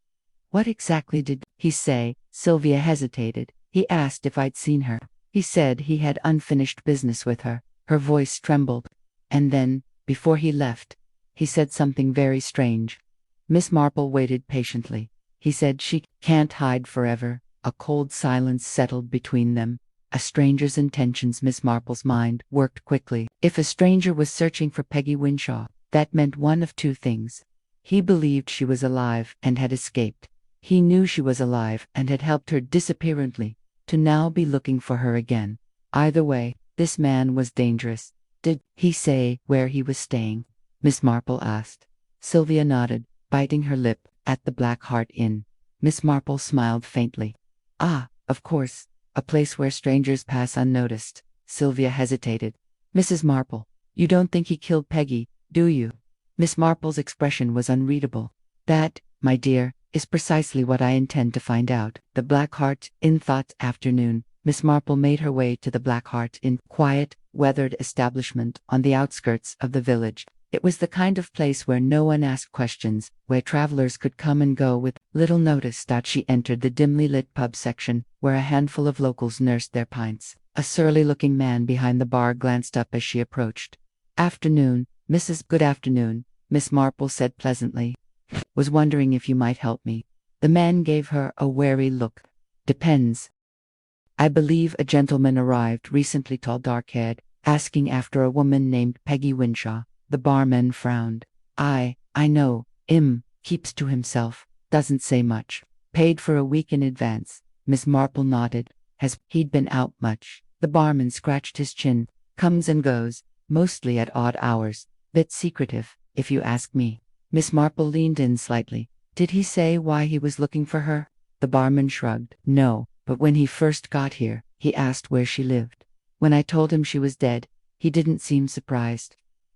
"What exactly did he say?" Sylvia hesitated. "He asked if I'd seen her. He said he had unfinished business with her." Her voice trembled. "And then, before he left, he said something very strange." Miss Marple waited patiently. "He said she can't hide forever." A cold silence settled between them. A stranger's intentions. Miss Marple's mind worked quickly. If a stranger was searching for Peggy Winshaw, that meant one of two things. He believed she was alive and had escaped. He knew she was alive and had helped her disapparently to now be looking for her again. Either way, this man was dangerous. "Did he say where he was staying?" Miss Marple asked. Sylvia nodded, biting her lip. "At the Black Hart Inn." Miss Marple smiled faintly. "Ah, of course, a place where strangers pass unnoticed." Sylvia hesitated. "Mrs. Marple, you don't think he killed Peggy, do you?" Miss Marple's expression was unreadable. "That, my dear, is precisely what I intend to find out." The Black Hart Inn. That afternoon, Miss Marple made her way to the Black Hart Inn, quiet, weathered establishment on the outskirts of the village. It was the kind of place where no one asked questions, where travelers could come and go with little notice. She entered the dimly lit pub section, where a handful of locals nursed their pints. A surly-looking man behind the bar glanced up as she approached. "Afternoon, Mrs. Good afternoon," Miss Marple said pleasantly. "Was wondering if you might help me." The man gave her a wary look. "Depends. I believe a gentleman arrived recently, tall, dark-haired, asking after a woman named Peggy Winshaw." The barman frowned. I know. Keeps to himself. Doesn't say much. Paid for a week in advance." Miss Marple nodded. "Has he'd been out much?" The barman scratched his chin. "Comes and goes, mostly at odd hours. Bit secretive, if you ask me." Miss Marple leaned in slightly. Did he say why he was looking for her? The barman shrugged. No, but when he first got here, he asked where she lived. When I told him she was dead, he didn't seem surprised.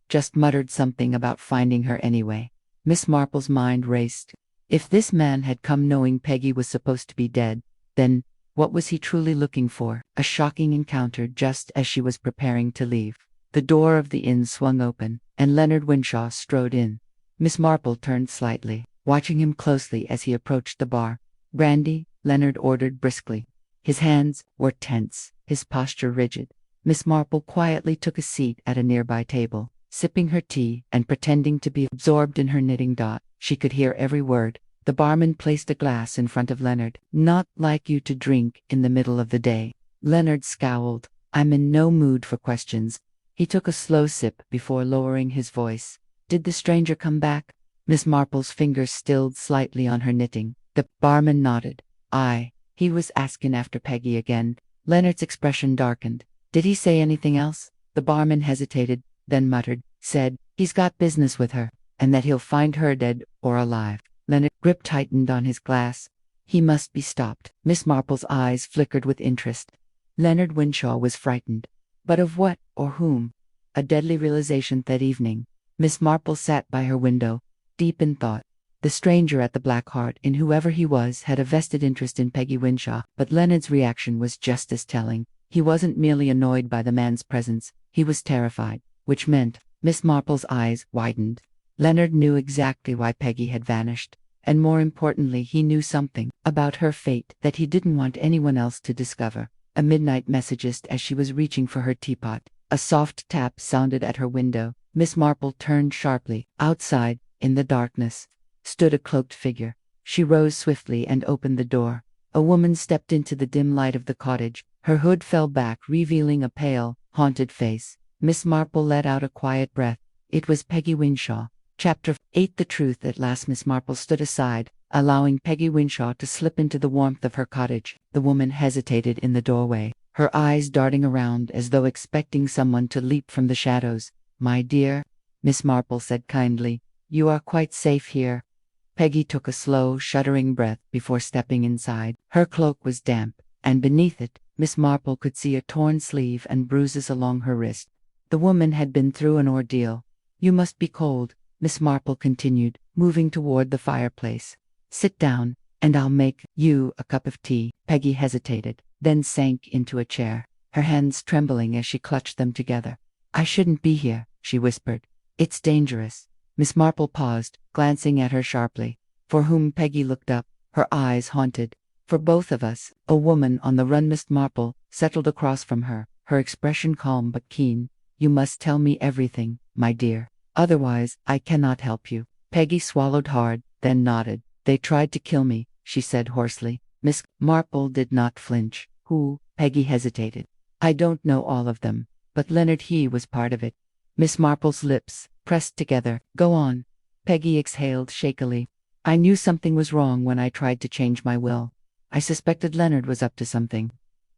Just muttered something about finding her anyway. Miss Marple's mind raced. If this man had come knowing Peggy was supposed to be dead, then what was he truly looking for? A shocking encounter just as she was preparing to leave. The door of the inn swung open, and Leonard Winshaw strode in. Miss Marple turned slightly, watching him closely as he approached the bar. "Brandy," Leonard ordered briskly. His hands were tense, his posture rigid. Miss Marple quietly took a seat at a nearby table, sipping her tea and pretending to be absorbed in her knitting. She could hear every word. The barman placed a glass in front of Leonard. "Not like you to drink in the middle of the day." Leonard scowled. "I'm in no mood for questions." He took a slow sip before lowering his voice. "Did the stranger come back?" Miss Marple's fingers stilled slightly on her knitting. The barman nodded. "Aye, he was asking after Peggy again." Leonard's expression darkened. "Did he say anything else?" The barman hesitated, then muttered, "Said he's got business with her, and that he'll find her dead or alive." Leonard's grip tightened on his glass. He must be stopped. Miss Marple's eyes flickered with interest. Leonard Winshaw was frightened. But of what, or whom? A deadly realization that evening. Miss Marple sat by her window, deep in thought. The stranger at the Black Heart, in whoever he was, had a vested interest in Peggy Winshaw, but Leonard's reaction was just as telling. He wasn't merely annoyed by the man's presence, he was terrified, which meant Miss Marple's eyes widened. Leonard knew exactly why Peggy had vanished, and more importantly, he knew something about her fate that he didn't want anyone else to discover. A midnight messagist as she was reaching for her teapot. A soft tap sounded at her window. Miss Marple turned sharply. Outside, in the darkness, stood a cloaked figure. She rose swiftly and opened the door. A woman stepped into the dim light of the cottage. Her hood fell back, revealing a pale, haunted face. Miss Marple let out a quiet breath. It was Peggy Winshaw. Chapter 8. The truth at last. Miss Marple stood aside, allowing Peggy Winshaw to slip into the warmth of her cottage. The woman hesitated in the doorway, her eyes darting around as though expecting someone to leap from the shadows. "My dear," Miss Marple said kindly, "you are quite safe here." Peggy took a slow, shuddering breath before stepping inside. Her cloak was damp, and beneath it, Miss Marple could see a torn sleeve and bruises along her wrist. The woman had been through an ordeal. "You must be cold," Miss Marple continued, moving toward the fireplace. "Sit down, and I'll make you a cup of tea." Peggy hesitated, then sank into a chair, her hands trembling as she clutched them together. "I shouldn't be here," she whispered. "It's dangerous." Miss Marple paused, glancing at her sharply. For whom Peggy looked up, her eyes haunted. "For both of us." A woman on the run. Miss Marple settled across from her, her expression calm but keen. "You must tell me everything, my dear. Otherwise, I cannot help you." Peggy swallowed hard, then nodded. "They tried to kill me," she said hoarsely. Miss Marple did not flinch. "Who?" Peggy hesitated. "I don't know all of them, but Leonard, he was part of it." Miss Marple's lips pressed together. "Go on." Peggy exhaled shakily. "I knew something was wrong when I tried to change my will. I suspected Leonard was up to something.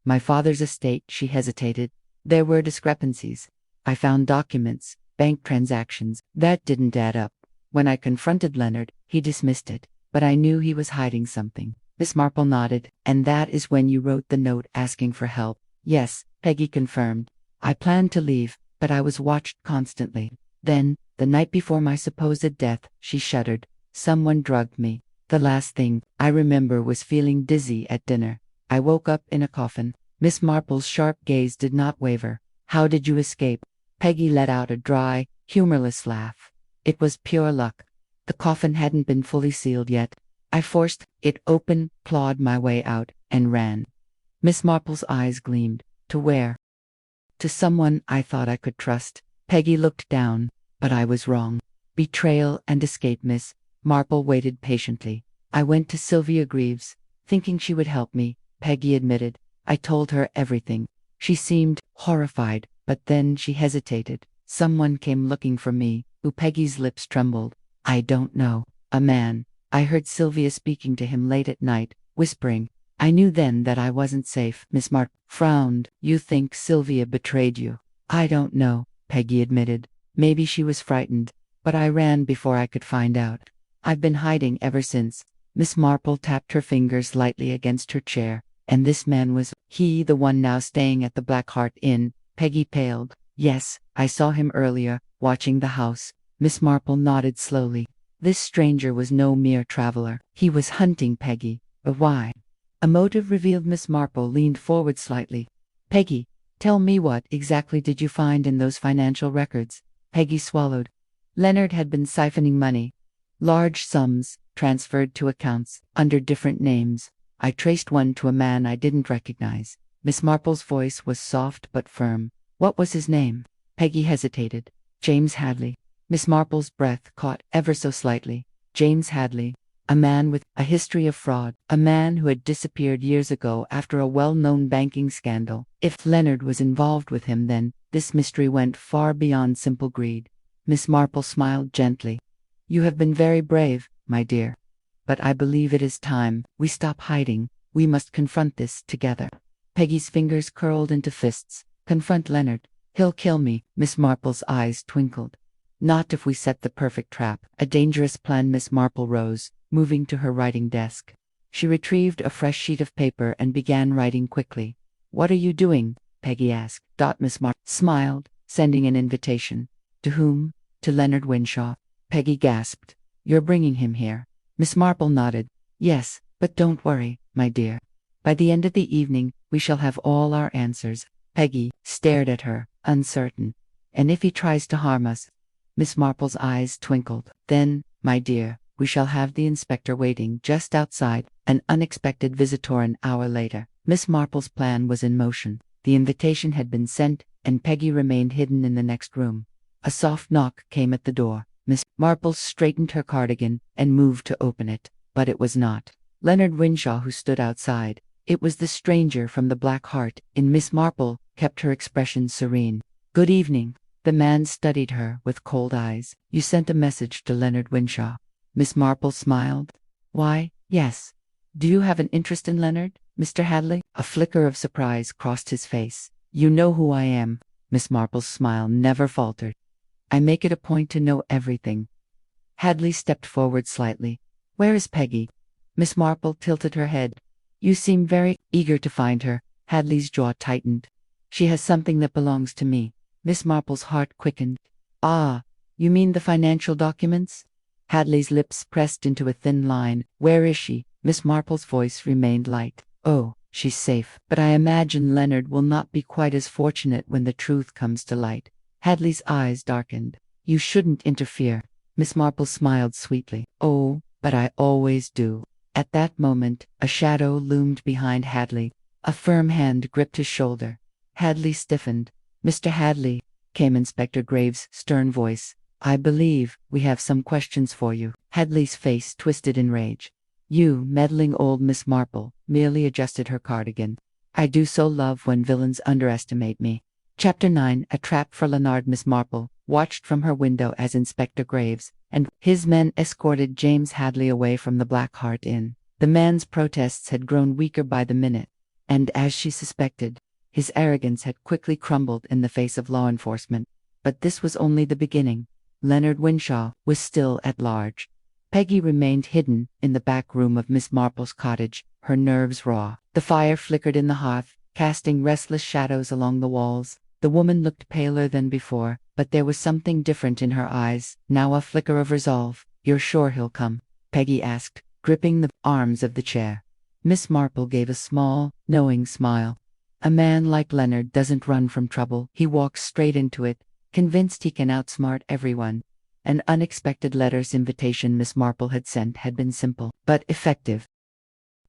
My father's estate," she hesitated. "There were discrepancies. I found documents, bank transactions, that didn't add up. When I confronted Leonard, he dismissed it, but I knew he was hiding something." Miss Marple nodded. "And that is when you wrote the note asking for help." "Yes," Peggy confirmed. "I planned to leave, but I was watched constantly. Then, the night before my supposed death," she shuddered, "someone drugged me. The last thing I remember was feeling dizzy at dinner. I woke up in a coffin." Miss Marple's sharp gaze did not waver. "How did you escape?" Peggy let out a dry, humorless laugh. "It was pure luck. The coffin hadn't been fully sealed yet. I forced it open, clawed my way out, and ran." Miss Marple's eyes gleamed. "To where?" "To someone I thought I could trust." Peggy looked down. "But I was wrong." "Betrayal and escape." Miss Marple waited patiently. "I went to Sylvia Greaves, thinking she would help me," Peggy admitted. "I told her everything. She seemed horrified, but then she hesitated. Someone came looking for me." Peggy's lips trembled. "I don't know. A man. I heard Sylvia speaking to him late at night, whispering. I knew then that I wasn't safe." Miss Marple frowned. "You think Sylvia betrayed you?" "I don't know," Peggy admitted. "Maybe she was frightened, but I ran before I could find out. I've been hiding ever since. Miss Marple tapped her fingers lightly against her chair. And this man was he, the one now staying at the Black Hart Inn? Peggy paled. Yes, I saw him earlier, watching the house. Miss Marple nodded slowly. This stranger was no mere traveler. He was hunting Peggy. But why? A motive revealed. Miss Marple leaned forward slightly. Peggy, tell me, what exactly did you find in those financial records? Peggy swallowed. Leonard had been siphoning money. Large sums, transferred to accounts, under different names. I traced one to a man I didn't recognize. Miss Marple's voice was soft but firm. What was his name? Peggy hesitated. James Hadley. Miss Marple's breath caught ever so slightly. James Hadley. A man with a history of fraud. A man who had disappeared years ago after a well-known banking scandal. If Leonard was involved with him, then this mystery went far beyond simple greed. Miss Marple smiled gently. You have been very brave, my dear. But I believe it is time we stop hiding. We must confront this together. Peggy's fingers curled into fists. Confront Leonard. He'll kill me. Miss Marple's eyes twinkled. Not if we set the perfect trap. A dangerous plan. Miss Marple rose, moving to her writing desk. She retrieved a fresh sheet of paper and began writing quickly. What are you doing? Peggy asked. Miss Marple smiled, sending an invitation. To whom? To Leonard Winshaw. Peggy gasped. You're bringing him here? Miss Marple nodded. Yes, but don't worry, my dear. By the end of the evening, we shall have all our answers. Peggy stared at her, uncertain. And if he tries to harm us? Miss Marple's eyes twinkled. Then, my dear, we shall have the inspector waiting just outside, an unexpected visitor an hour later. Miss Marple's plan was in motion. The invitation had been sent, and Peggy remained hidden in the next room. A soft knock came at the door. Miss Marple straightened her cardigan and moved to open it, but it was not Leonard Winshaw who stood outside. It was the stranger from the Black Hart Inn. Miss Marple kept her expression serene. Good evening. The man studied her with cold eyes. You sent a message to Leonard Winshaw. Miss Marple smiled. Why, yes. Do you have an interest in Leonard, Mr. Hadley? A flicker of surprise crossed his face. You know who I am. Miss Marple's smile never faltered. I make it a point to know everything. Hadley stepped forward slightly. Where is Peggy? Miss Marple tilted her head. You seem very eager to find her. Hadley's jaw tightened. She has something that belongs to me. Miss Marple's heart quickened. Ah, you mean the financial documents? Hadley's lips pressed into a thin line. Where is she? Miss Marple's voice remained light. Oh, she's safe. But I imagine Leonard will not be quite as fortunate when the truth comes to light. Hadley's eyes darkened. You shouldn't interfere. Miss Marple smiled sweetly. Oh, but I always do. At that moment, a shadow loomed behind Hadley. A firm hand gripped his shoulder. Hadley stiffened. Mr. Hadley, came Inspector Graves' stern voice. I believe we have some questions for you. Hadley's face twisted in rage. You meddling old Miss Marple merely adjusted her cardigan. I do so love when villains underestimate me. Chapter 9, A Trap for Leonard. Miss Marple watched from her window as Inspector Graves and his men escorted James Hadley away from the Black Hart Inn. The man's protests had grown weaker by the minute, and as she suspected, his arrogance had quickly crumbled in the face of law enforcement. But this was only the beginning. Leonard Winshaw was still at large. Peggy remained hidden in the back room of Miss Marple's cottage, her nerves raw. The fire flickered in the hearth, casting restless shadows along the walls. The woman looked paler than before, but there was something different in her eyes, now a flicker of resolve. You're sure he'll come? Peggy asked, gripping the arms of the chair. Miss Marple gave a small, knowing smile. A man like Leonard doesn't run from trouble. He walks straight into it, convinced he can outsmart everyone. An unexpected letter's invitation Miss Marple had sent had been simple, but effective.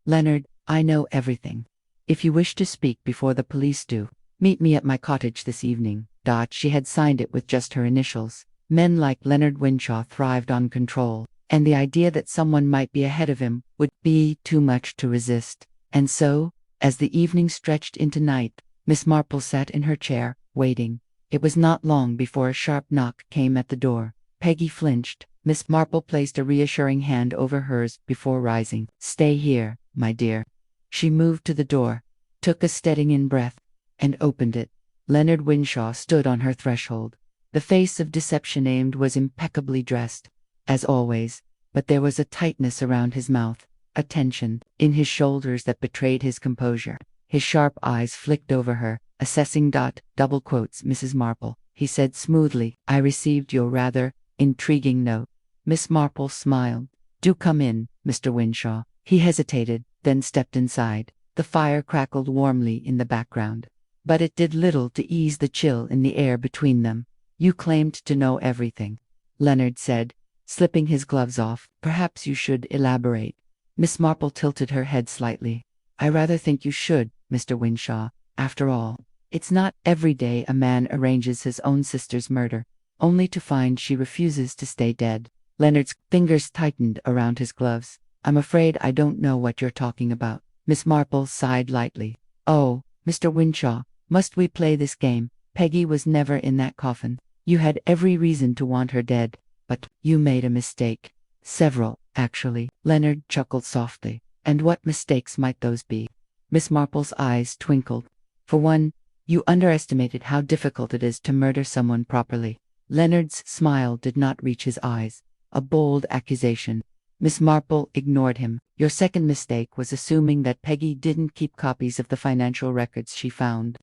Leonard, I know everything. If you wish to speak before the police do, meet me at my cottage this evening. She had signed it with just her initials. Men like Leonard Winshaw thrived on control, and the idea that someone might be ahead of him would be too much to resist. And so, as the evening stretched into night, Miss Marple sat in her chair, waiting. It was not long before a sharp knock came at the door. Peggy flinched. Miss Marple placed a reassuring hand over hers before rising. Stay here, my dear. She moved to the door, took a steadying breath, and opened it. Leonard Winshaw stood on her threshold. The face of deception aimed was impeccably dressed, as always, but there was a tightness around his mouth, a tension in his shoulders that betrayed his composure. His sharp eyes flicked over her, assessing double quotes, Mrs. Marple. He said smoothly, I received your rather intriguing note. Miss Marple smiled. Do come in, Mr. Winshaw. He hesitated, then stepped inside. The fire crackled warmly in the background, but it did little to ease the chill in the air between them. You claimed to know everything, Leonard said, slipping his gloves off. Perhaps you should elaborate. Miss Marple tilted her head slightly. I rather think you should, Mr. Winshaw. After all, it's not every day a man arranges his own sister's murder, only to find she refuses to stay dead. Leonard's fingers tightened around his gloves. I'm afraid I don't know what you're talking about. Miss Marple sighed lightly. Oh, Mr. Winshaw, must we play this game? Peggy was never in that coffin. You had every reason to want her dead, but you made a mistake. Several, actually. Leonard chuckled softly. And what mistakes might those be? Miss Marple's eyes twinkled. For one, you underestimated how difficult it is to murder someone properly. Leonard's smile did not reach his eyes. A bold accusation. Miss Marple ignored him. Your second mistake was assuming that Peggy didn't keep copies of the financial records she found.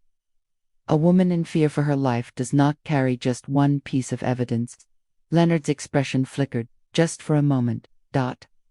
A woman in fear for her life does not carry just one piece of evidence. Leonard's expression flickered, just for a moment.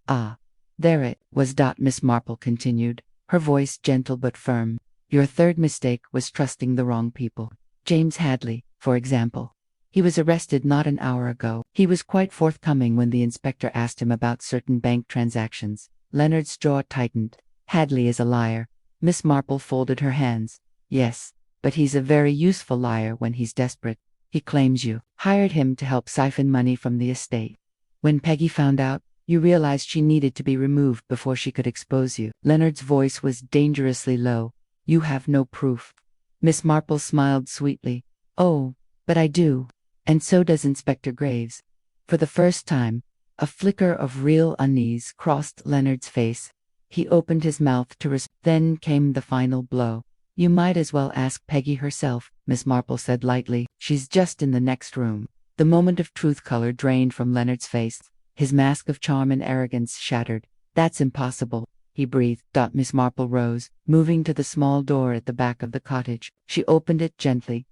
Ah. There it was. Miss Marple continued, her voice gentle but firm. Your third mistake was trusting the wrong people. James Hadley, for example. He was arrested not an hour ago. He was quite forthcoming when the inspector asked him about certain bank transactions. Leonard's jaw tightened. Hadley is a liar. Miss Marple folded her hands. Yes, but he's a very useful liar when he's desperate. He claims you hired him to help siphon money from the estate. When Peggy found out, you realized she needed to be removed before she could expose you. Leonard's voice was dangerously low. You have no proof. Miss Marple smiled sweetly. Oh, but I do. And so does Inspector Graves. For the first time, a flicker of real unease crossed Leonard's face. He opened his mouth to respond. Then came the final blow. You might as well ask Peggy herself, Miss Marple said lightly. She's just in the next room. The moment of truth color drained from Leonard's face. His mask of charm and arrogance shattered. That's impossible, he breathed. Miss Marple rose, moving to the small door at the back of the cottage. She opened it gently.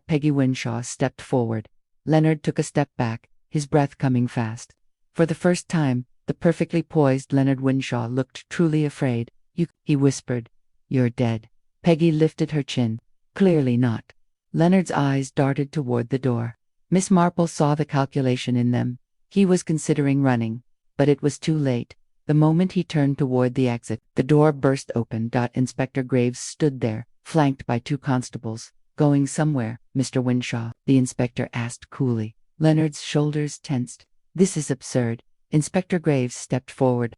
Peggy Winshaw stepped forward. Leonard took a step back, his breath coming fast. For the first time, the perfectly poised Leonard Winshaw looked truly afraid. He whispered. You're dead. Peggy lifted her chin. Clearly not. Leonard's eyes darted toward the door. Miss Marple saw the calculation in them. He was considering running, but it was too late. The moment he turned toward the exit, the door burst open. Inspector Graves stood there, flanked by two constables. Going somewhere, Mr. Winshaw? The inspector asked coolly. Leonard's shoulders tensed. This is absurd. Inspector Graves stepped forward.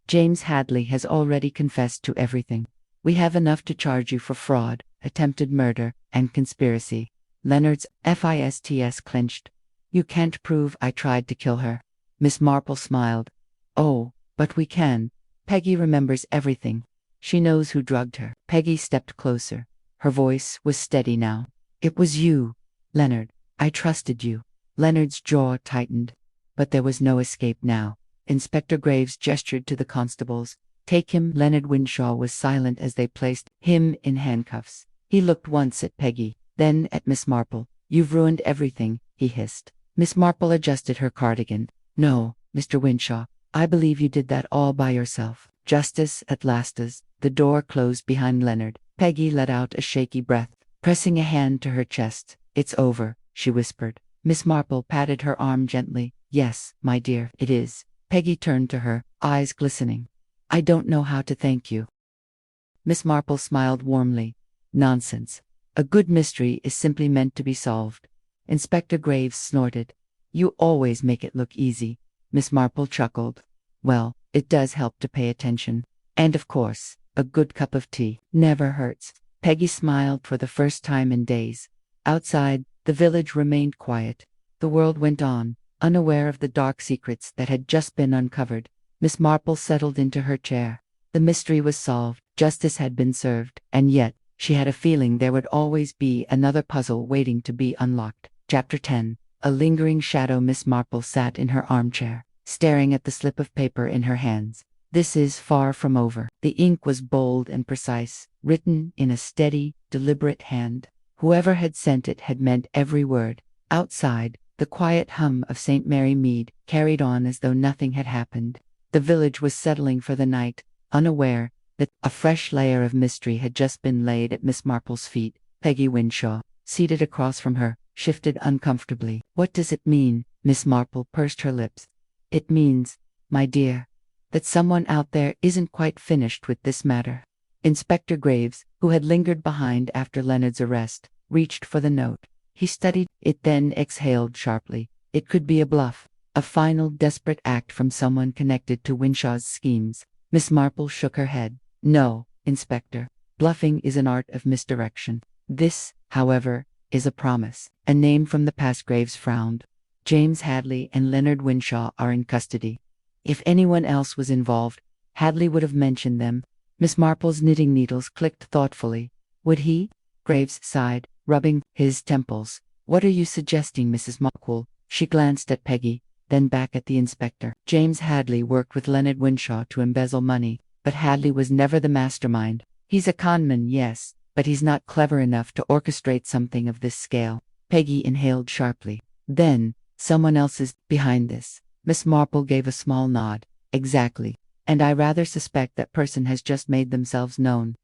James Hadley has already confessed to everything. We have enough to charge you for fraud, attempted murder, and conspiracy. Leonard's fists clenched. You can't prove I tried to kill her. Miss Marple smiled. Oh, but we can. Peggy remembers everything. She knows who drugged her. Peggy stepped closer. Her voice was steady now. It was you, Leonard. I trusted you. Leonard's jaw tightened. But there was no escape now. Inspector Graves gestured to the constables. Take him. Leonard Winshaw was silent as they placed him in handcuffs. He looked once at Peggy, then at Miss Marple. You've ruined everything, he hissed. Miss Marple adjusted her cardigan. No, Mr. Winshaw, I believe you did that all by yourself. Justice at last. As the door closed behind Leonard, Peggy let out a shaky breath, pressing a hand to her chest. It's over, she whispered. Miss Marple patted her arm gently. Yes, my dear, it is. Peggy turned to her, eyes glistening. I don't know how to thank you. Miss Marple smiled warmly. Nonsense. A good mystery is simply meant to be solved. Inspector Graves snorted. You always make it look easy. Miss Marple chuckled. Well, it does help to pay attention. And of course, a good cup of tea never hurts. Peggy smiled for the first time in days. Outside, the village remained quiet. The world went on, unaware of the dark secrets that had just been uncovered. Miss Marple settled into her chair. The mystery was solved, justice had been served, and yet, she had a feeling there would always be another puzzle waiting to be unlocked. Chapter 10. A lingering shadow. Miss Marple sat in her armchair, staring at the slip of paper in her hands. This is far from over. The ink was bold and precise, written in a steady, deliberate hand. Whoever had sent it had meant every word. Outside, the quiet hum of St. Mary Mead carried on as though nothing had happened. The village was settling for the night, unaware that a fresh layer of mystery had just been laid at Miss Marple's feet. Peggy Winshaw, seated across from her, shifted uncomfortably. "What does it mean?" Miss Marple pursed her lips. "It means, my dear, that someone out there isn't quite finished with this matter." Inspector Graves, who had lingered behind after Leonard's arrest, reached for the note. He studied it, then exhaled sharply. It could be a bluff, a final desperate act from someone connected to Winshaw's schemes. Miss Marple shook her head. "No, Inspector. Bluffing is an art of misdirection. This, however, is a promise." A name from the past. Graves frowned. "James Hadley and Leonard Winshaw are in custody. If anyone else was involved, Hadley would have mentioned them." Miss Marple's knitting needles clicked thoughtfully. "Would he?" Graves sighed, rubbing his temples. "What are you suggesting, Mrs. Marple?" She glanced at Peggy, then back at the inspector. "James Hadley worked with Leonard Winshaw to embezzle money, but Hadley was never the mastermind. He's a conman, yes, but he's not clever enough to orchestrate something of this scale." Peggy inhaled sharply. "Then, someone else is behind this." Miss Marple gave a small nod. "Exactly. And I rather suspect that person has just made themselves known."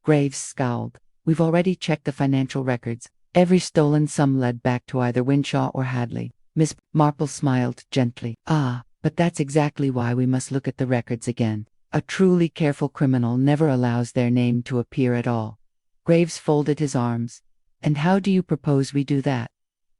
Graves scowled. "We've already checked the financial records. Every stolen sum led back to either Winshaw or Hadley." Miss Marple smiled gently. "Ah, but that's exactly why we must look at the records again. A truly careful criminal never allows their name to appear at all." Graves folded his arms. "And how do you propose we do that?"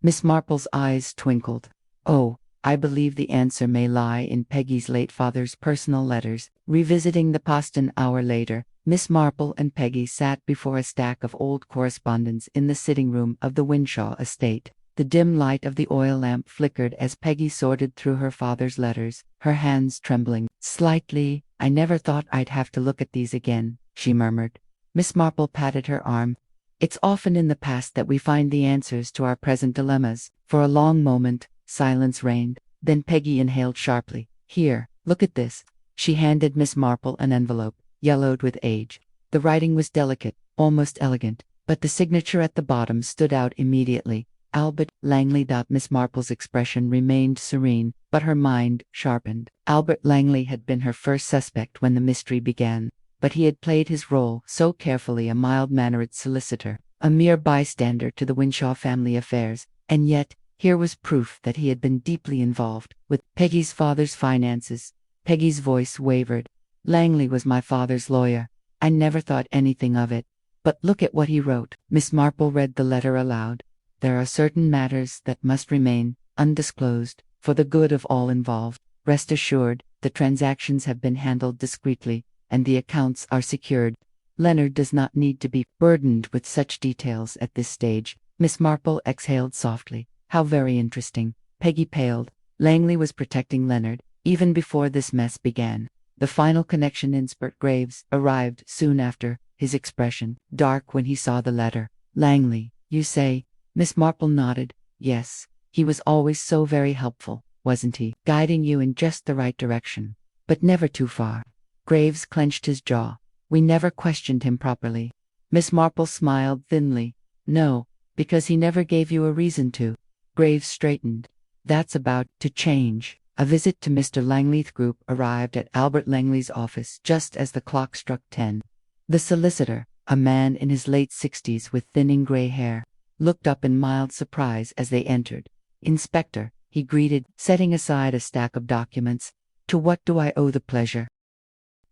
Miss Marple's eyes twinkled. "Oh, I believe the answer may lie in Peggy's late father's personal letters." Revisiting the past an hour later, Miss Marple and Peggy sat before a stack of old correspondence in the sitting room of the Winshaw estate. The dim light of the oil lamp flickered as Peggy sorted through her father's letters, her hands trembling slightly. "I never thought I'd have to look at these again," she murmured. Miss Marple patted her arm. "It's often in the past that we find the answers to our present dilemmas." For a long moment, silence reigned. Then Peggy inhaled sharply. "Here, look at this." She handed Miss Marple an envelope, yellowed with age. The writing was delicate, almost elegant, but the signature at the bottom stood out immediately. Albert Langley. Miss Marple's expression remained serene, but her mind sharpened. Albert Langley had been her first suspect when the mystery began, but he had played his role so carefully, a mild-mannered solicitor, a mere bystander to the Winshaw family affairs, and yet here was proof that he had been deeply involved with Peggy's father's finances. Peggy's voice wavered. "Langley was my father's lawyer. I never thought anything of it. But look at what he wrote." Miss Marple read the letter aloud. "There are certain matters that must remain undisclosed for the good of all involved. Rest assured, the transactions have been handled discreetly, and the accounts are secured. Leonard does not need to be burdened with such details at this stage." Miss Marple exhaled softly. "How very interesting." Peggy paled. Langley was protecting Leonard, even before this mess began. The final connection. Inspector Graves arrived soon after, his expression dark when he saw the letter. "Langley, you say?" Miss Marple nodded. "Yes, he was always so very helpful, wasn't he? Guiding you in just the right direction, but never too far." Graves clenched his jaw. "We never questioned him properly." Miss Marple smiled thinly. "No, because he never gave you a reason to." Graves straightened. "That's about to change." A visit to Mr. Langley's group arrived at Albert Langley's office just as the clock struck 10. The solicitor, a man in his late 60s with thinning gray hair, looked up in mild surprise as they entered. "Inspector," he greeted, setting aside a stack of documents. "To what do I owe the pleasure?"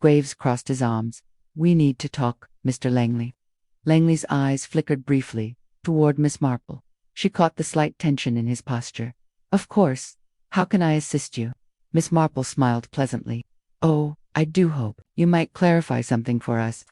Graves crossed his arms. "We need to talk, Mr. Langley." Langley's eyes flickered briefly toward Miss Marple. She caught the slight tension in his posture. "Of course. How can I assist you?" Miss Marple smiled pleasantly. "Oh, I do hope you might clarify something for us."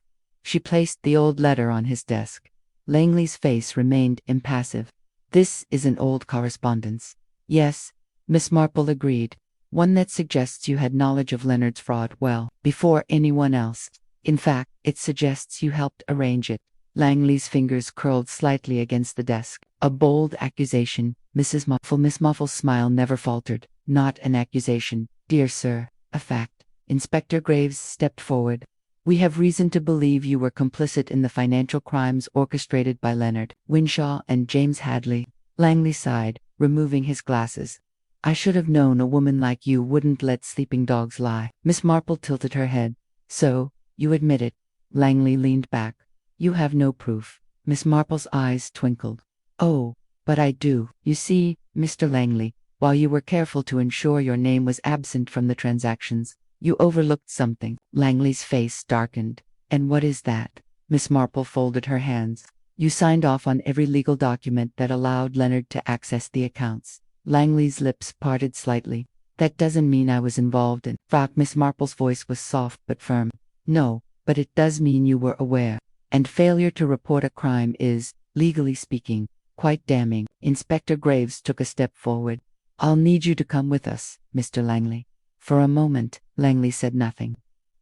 She placed the old letter on his desk. Langley's face remained impassive. "This is an old correspondence." "Yes," Miss Marple agreed. "One that suggests you had knowledge of Leonard's fraud well before anyone else. In fact, it suggests you helped arrange it." Langley's fingers curled slightly against the desk. "A bold accusation, Mrs. Marple." Miss Marple's smile never faltered. "Not an accusation, Dear sir, a fact. Inspector Graves stepped forward. We have reason to believe you were complicit in the financial crimes orchestrated by Leonard Winshaw and James Hadley. Langley sighed, removing his glasses. I should have known a woman like you wouldn't let sleeping dogs lie. Miss Marple tilted her head. So, you admit it. Langley leaned back. You have no proof. Miss Marple's eyes twinkled. Oh, but I do. You see, Mr. Langley, while you were careful to ensure your name was absent from the transactions, you overlooked something. Langley's face darkened. And what is that? Miss Marple folded her hands. You signed off on every legal document that allowed Leonard to access the accounts. Langley's lips parted slightly. That doesn't mean I was involved in fraud. Miss Marple's voice was soft but firm. No, but it does mean you were aware. And failure to report a crime is, legally speaking, quite damning. Inspector Graves took a step forward. I'll need you to come with us, Mr. Langley. For a moment, Langley said nothing.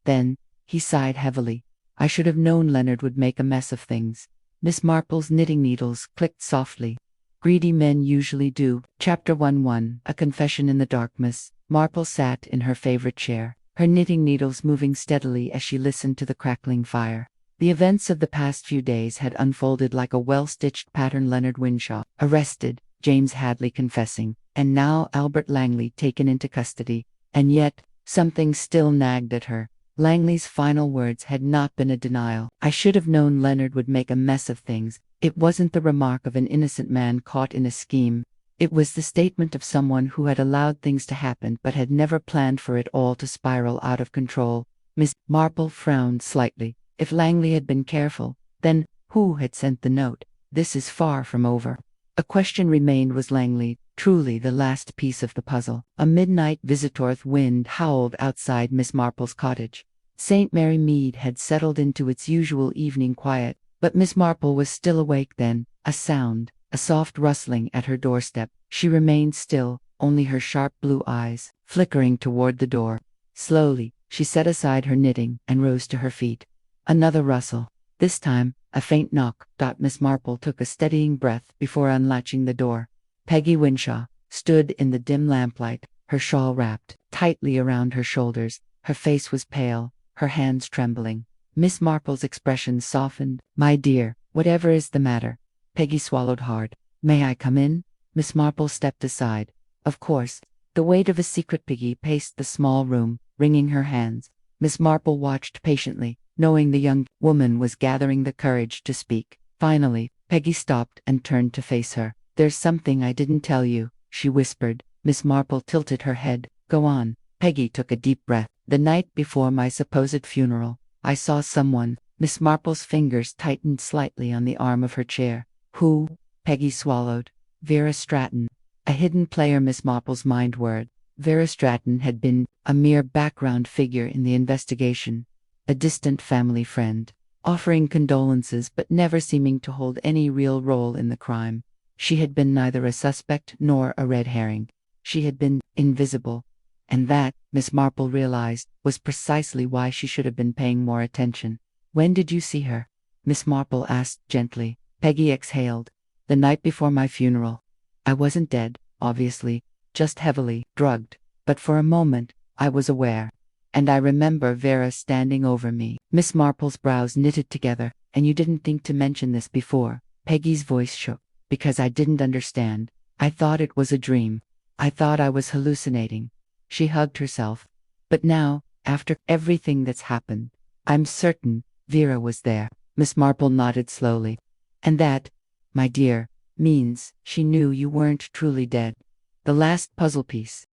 Then, he sighed heavily. I should have known Leonard would make a mess of things. Miss Marple's knitting needles clicked softly. Greedy men usually do. Chapter 1-1 A Confession in the Darkness. Marple sat in her favorite chair, her knitting needles moving steadily as she listened to the crackling fire. The events of the past few days had unfolded like a well-stitched pattern. Leonard Winshaw arrested, James Hadley confessing, and now Albert Langley taken into custody. And yet, something still nagged at her. Langley's final words had not been a denial. I should have known Leonard would make a mess of things. It wasn't the remark of an innocent man caught in a scheme. It was the statement of someone who had allowed things to happen but had never planned for it all to spiral out of control. Miss Marple frowned slightly. If Langley had been careful, then who had sent the note? This is far from over. A question remained: was Langley truly the last piece of the puzzle? A midnight visitor's wind howled outside Miss Marple's cottage. St. Mary Mead had settled into its usual evening quiet, but Miss Marple was still awake then. A sound, a soft rustling at her doorstep. She remained still, only her sharp blue eyes flickering toward the door. Slowly, she set aside her knitting and rose to her feet. Another rustle. This time, a faint knock. Miss Marple took a steadying breath before unlatching the door. Peggy Winshaw stood in the dim lamplight, her shawl wrapped tightly around her shoulders. Her face was pale, her hands trembling. Miss Marple's expression softened. My dear, whatever is the matter? Peggy swallowed hard. May I come in? Miss Marple stepped aside. Of course. The weight of a secret Peggy paced the small room, wringing her hands. Miss Marple watched patiently, knowing the young woman was gathering the courage to speak. Finally, Peggy stopped and turned to face her. There's something I didn't tell you, she whispered. Miss Marple tilted her head. Go on. Peggy took a deep breath. The night before my supposed funeral, I saw someone. Miss Marple's fingers tightened slightly on the arm of her chair. Who? Peggy swallowed. Vera Stratton. A hidden player. Miss Marple's mind whirred. Vera Stratton had been a mere background figure in the investigation. A distant family friend, offering condolences but never seeming to hold any real role in the crime. She had been neither a suspect nor a red herring. She had been invisible. And that, Miss Marple realized, was precisely why she should have been paying more attention. When did you see her? Miss Marple asked gently. Peggy exhaled. The night before my funeral. I wasn't dead, obviously, just heavily drugged. But for a moment, I was aware. And I remember Vera standing over me. Miss Marple's brows knitted together. And you didn't think to mention this before? Peggy's voice shook. Because I didn't understand. I thought it was a dream. I thought I was hallucinating. She hugged herself. But now, after everything that's happened, I'm certain Vera was there. Miss Marple nodded slowly. And that, my dear, means she knew you weren't truly dead. The last puzzle piece.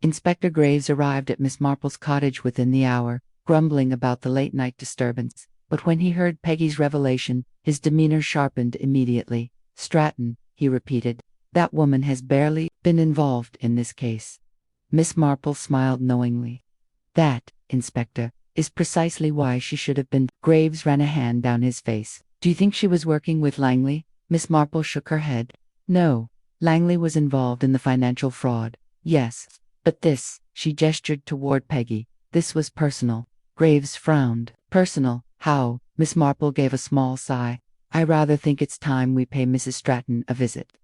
Inspector Graves arrived at Miss Marple's cottage within the hour, grumbling about the late-night disturbance. But when he heard Peggy's revelation, his demeanor sharpened immediately. Stratton, he repeated. That woman has barely been involved in this case. Miss Marple smiled knowingly. That, Inspector, is precisely why she should have been. Graves ran a hand down his face. Do you think she was working with Langley? Miss Marple shook her head. No. Langley was involved in the financial fraud. Yes. But this, she gestured toward Peggy. This was personal. Graves frowned. Personal? How? Miss Marple gave a small sigh. I rather think it's time we pay Mrs. Stratton a visit.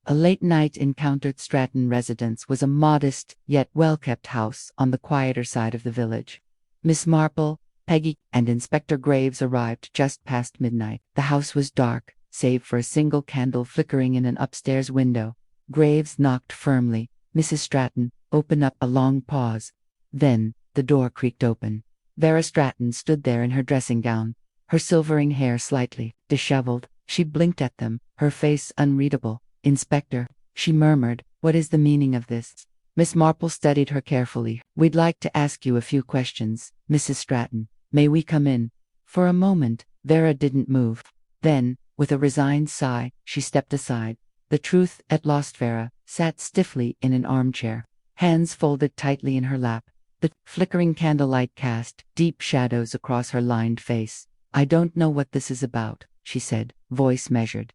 A late-night encounter at Stratton residence was a modest, yet well-kept house on the quieter side of the village. Miss Marple, Peggy, and Inspector Graves arrived just past midnight. The house was dark, save for a single candle flickering in an upstairs window. Graves knocked firmly. Mrs. Stratton, open up. A long pause. Then, the door creaked open. Vera Stratton stood there in her dressing gown, her silvering hair slightly disheveled. She blinked at them, her face unreadable. "Inspector," she murmured, "what is the meaning of this?" Miss Marple studied her carefully. "We'd like to ask you a few questions, Mrs. Stratton. May we come in?" For a moment, Vera didn't move. Then, with a resigned sigh, she stepped aside. The truth at last. Vera sat stiffly in an armchair, hands folded tightly in her lap. The flickering candlelight cast deep shadows across her lined face. "I don't know what this is about," she said, voice measured.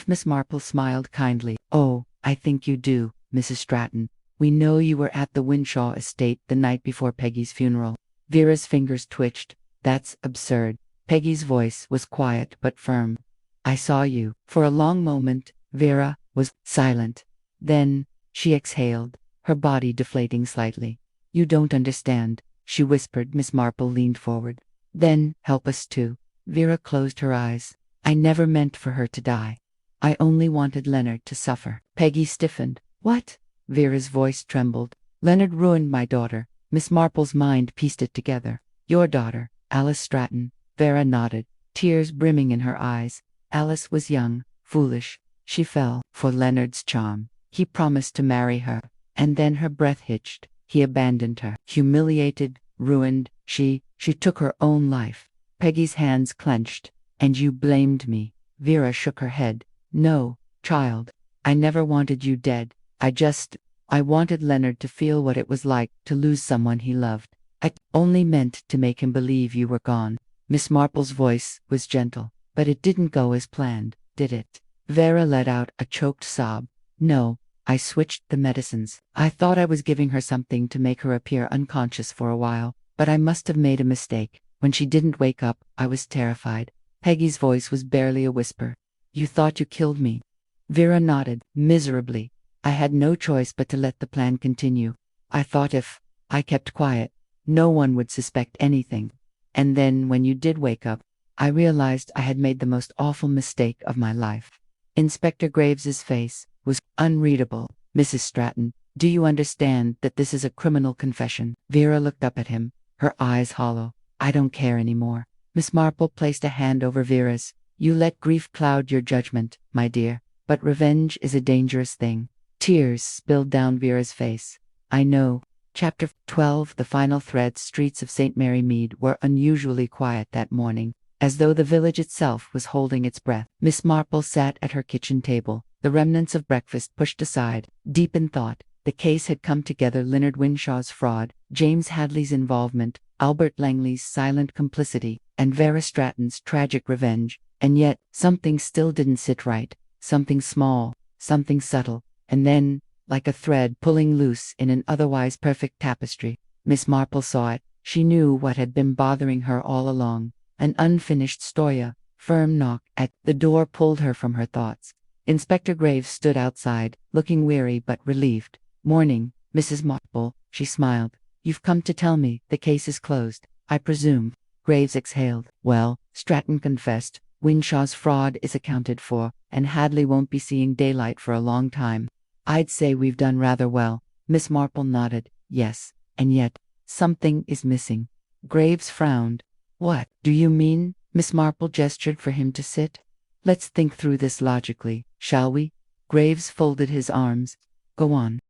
Miss Marple smiled kindly. "Oh, I think you do, Mrs. Stratton. We know you were at the Winshaw estate the night before Peggy's funeral." Vera's fingers twitched. "That's absurd." Peggy's voice was quiet but firm. "I saw you." For a long moment, Vera was silent. Then, she exhaled, her body deflating slightly. "You don't understand," she whispered. Miss Marple leaned forward. "Then, help us too." Vera closed her eyes. "I never meant for her to die. I only wanted Leonard to suffer." Peggy stiffened. "What?" Vera's voice trembled. "Leonard ruined my daughter." Miss Marple's mind pieced it together. "Your daughter, Alice Stratton." Vera nodded, tears brimming in her eyes. "Alice was young, foolish. She fell for Leonard's charm. He promised to marry her, and then her breath hitched. He abandoned her. Humiliated, ruined, she took her own life." Peggy's hands clenched. "And you blamed me." Vera shook her head. "No, child. I never wanted you dead. I wanted Leonard to feel what it was like to lose someone he loved. I only meant to make him believe you were gone." Miss Marple's voice was gentle. "But it didn't go as planned, did it?" Vera let out a choked sob. "No, I switched the medicines. I thought I was giving her something to make her appear unconscious for a while, but I must have made a mistake. When she didn't wake up, I was terrified." Peggy's voice was barely a whisper. "You thought you killed me?" Vera nodded, miserably. "I had no choice but to let the plan continue. I thought if I kept quiet, no one would suspect anything. And then, when you did wake up, I realized I had made the most awful mistake of my life." Inspector Graves's face was unreadable. "Mrs. Stratton, do you understand that this is a criminal confession?" Vera looked up at him, her eyes hollow. "I don't care anymore." Miss Marple placed a hand over Vera's. "You let grief cloud your judgment, my dear, but revenge is a dangerous thing." Tears spilled down Vera's face. "I know." Chapter 12. The final thread. Streets of St. Mary Mead were unusually quiet that morning, as though the village itself was holding its breath. Miss Marple sat at her kitchen table, the remnants of breakfast pushed aside, deep in thought. The case had come together: Leonard Winshaw's fraud, James Hadley's involvement, Albert Langley's silent complicity, and Vera Stratton's tragic revenge. And yet, something still didn't sit right. Something small, something subtle, and then, like a thread pulling loose in an otherwise perfect tapestry, Miss Marple saw it. She knew what had been bothering her all along. An unfinished story. A firm knock at the door pulled her from her thoughts. Inspector Graves stood outside, looking weary but relieved. "Morning, Mrs. Marple," she smiled. "You've come to tell me the case is closed, I presume." Graves exhaled. "Well," Stratton confessed, "Winshaw's fraud is accounted for, and Hadley won't be seeing daylight for a long time. I'd say we've done rather well." Miss Marple nodded. "Yes, and yet, something is missing." Graves frowned. "What do you mean?" Miss Marple gestured for him to sit. "Let's think through this logically, shall we?" Graves folded his arms. "Go on."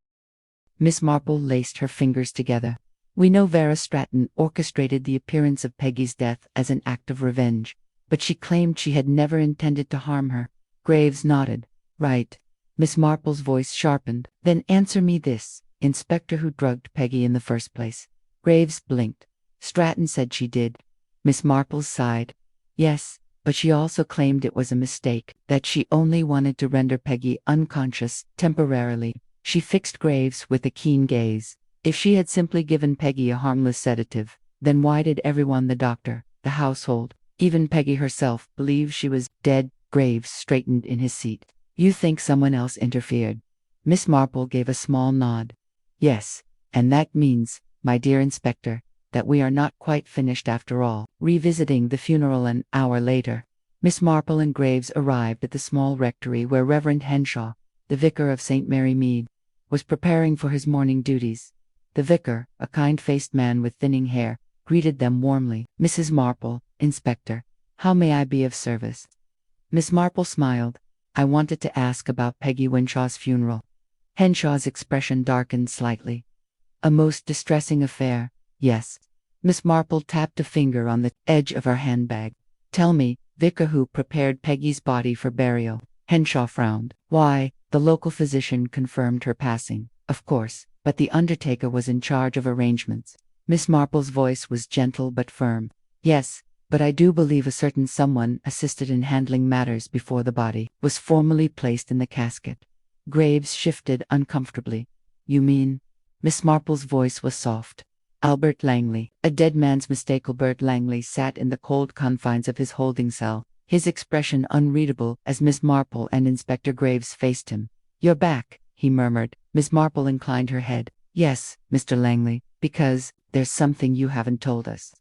Miss Marple laced her fingers together. "We know Vera Stratton orchestrated the appearance of Peggy's death as an act of revenge, but she claimed she had never intended to harm her." Graves nodded. "Right." Miss Marple's voice sharpened. "Then answer me this. Inspector, who drugged Peggy in the first place?" Graves blinked. "Stratton said she did." Miss Marple sighed. "Yes, but she also claimed it was a mistake, that she only wanted to render Peggy unconscious, temporarily." She fixed Graves with a keen gaze. "If she had simply given Peggy a harmless sedative, then why did everyone, the doctor, the household, even Peggy herself, believe she was dead?" Graves straightened in his seat. You think someone else interfered? Miss Marple gave a small nod. Yes, and that means, my dear Inspector, that we are not quite finished after all. Revisiting the funeral an hour later, Miss Marple and Graves arrived at the small rectory where Reverend Henshaw, the vicar of St. Mary Mead, was preparing for his morning duties. The vicar, a kind-faced man with thinning hair, greeted them warmly. Mrs. Marple, Inspector, how may I be of service? Miss Marple smiled. I wanted to ask about Peggy Winshaw's funeral. Henshaw's expression darkened slightly. A most distressing affair, yes. Miss Marple tapped a finger on the edge of her handbag. Tell me, vicar, who prepared Peggy's body for burial? Henshaw frowned. Why, the local physician confirmed her passing, of course, but the undertaker was in charge of arrangements. Miss Marple's voice was gentle but firm. Yes, but I do believe a certain someone assisted in handling matters before the body was formally placed in the casket. Graves shifted uncomfortably. You mean? Miss Marple's voice was soft. Albert Langley, a dead man's mistake. Albert Langley sat in the cold confines of his holding cell, his expression unreadable as Miss Marple and Inspector Graves faced him. You're back, he murmured. Miss Marple inclined her head. Yes, Mr. Langley, because there's something you haven't told us.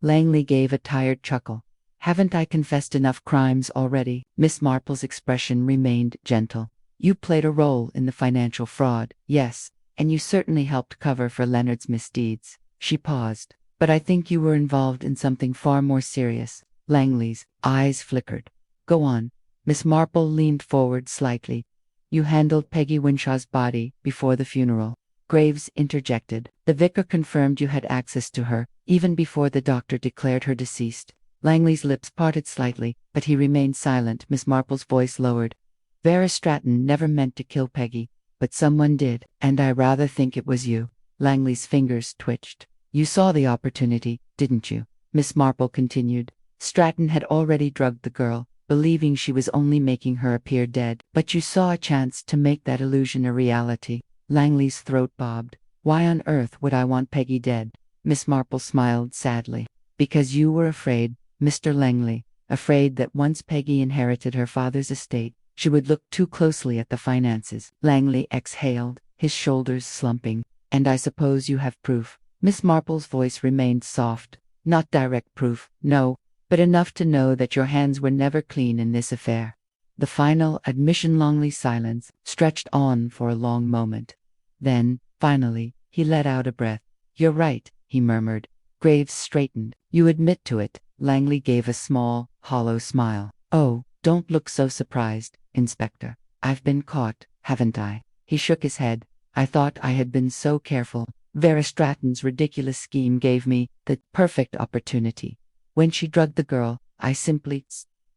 Langley gave a tired chuckle. Haven't I confessed enough crimes already? Miss Marple's expression remained gentle. You played a role in the financial fraud, yes, and you certainly helped cover for Leonard's misdeeds. She paused. But I think you were involved in something far more serious. Langley's eyes flickered. Go on. Miss Marple leaned forward slightly. You handled Peggy Winshaw's body before the funeral. Graves interjected. The vicar confirmed you had access to her, even before the doctor declared her deceased. Langley's lips parted slightly, but he remained silent. Miss Marple's voice lowered. Vera Stratton never meant to kill Peggy, but someone did, and I rather think it was you. Langley's fingers twitched. You saw the opportunity, didn't you? Miss Marple continued. Stratton had already drugged the girl, believing she was only making her appear dead, but you saw a chance to make that illusion a reality. Langley's throat bobbed. Why on earth would I want Peggy dead? Miss Marple smiled sadly. Because you were afraid, Mr. Langley, afraid that once Peggy inherited her father's estate, she would look too closely at the finances. Langley exhaled, his shoulders slumping. And I suppose you have proof. Miss Marple's voice remained soft. Not direct proof, no, but enough to know that your hands were never clean in this affair. The final admission. Langley's silence stretched on for a long moment. Then, finally, he let out a breath. You're right, he murmured. Graves straightened. You admit to it. Langley gave a small, hollow smile. Oh, don't look so surprised, Inspector. I've been caught, haven't I? He shook his head. I thought I had been so careful. Vera Stratton's ridiculous scheme gave me the perfect opportunity. When she drugged the girl, I simply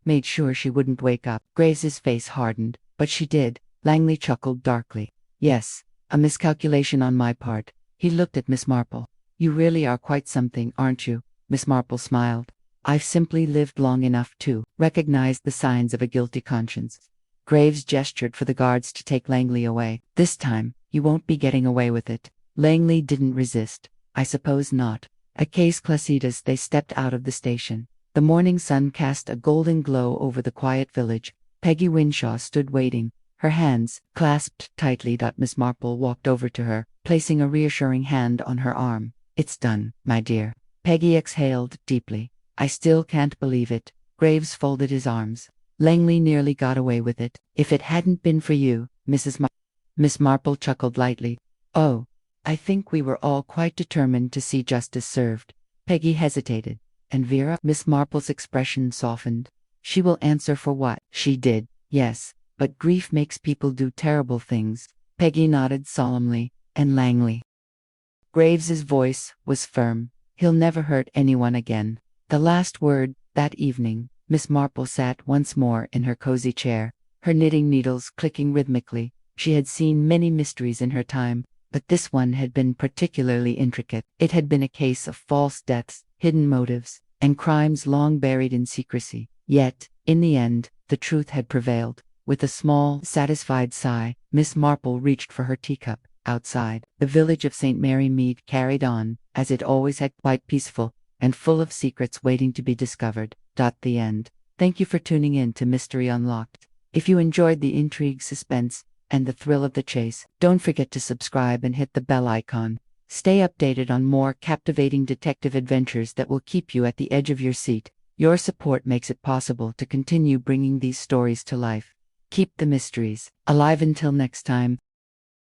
made sure she wouldn't wake up. Graves's face hardened. But she did. Langley chuckled darkly. Yes, a miscalculation on my part. He looked at Miss Marple. You really are quite something, aren't you? Miss Marple smiled. I've simply lived long enough to recognize the signs of a guilty conscience. Graves gestured for the guards to take Langley away. This time, you won't be getting away with it. Langley didn't resist. I suppose not. A case classid as they stepped out of the station. The morning sun cast a golden glow over the quiet village. Peggy Winshaw stood waiting, her hands clasped tightly. Miss Marple walked over to her, placing a reassuring hand on her arm. It's done, my dear. Peggy exhaled deeply. I still can't believe it. Graves folded his arms. Langley nearly got away with it. If it hadn't been for you, Miss Marple chuckled lightly. Oh, I think we were all quite determined to see justice served. Peggy hesitated. And Vera? Miss Marple's expression softened. She will answer for what she did, yes, but grief makes people do terrible things. Peggy nodded solemnly, and Langley. Graves's voice was firm. He'll never hurt anyone again. The last word, that evening, Miss Marple sat once more in her cozy chair, her knitting needles clicking rhythmically. She had seen many mysteries in her time, but this one had been particularly intricate. It had been a case of false deaths, hidden motives, and crimes long buried in secrecy. Yet, in the end, the truth had prevailed. With a small, satisfied sigh, Miss Marple reached for her teacup. Outside, the village of St. Mary Mead carried on, as it always had, quite peaceful, and full of secrets waiting to be discovered. The end. Thank you for tuning in to Mystery Unlocked. If you enjoyed the intrigue, suspense, and the thrill of the chase, don't forget to subscribe and hit the bell icon. Stay updated on more captivating detective adventures that will keep you at the edge of your seat. Your support makes it possible to continue bringing these stories to life. Keep the mysteries alive. Until next time.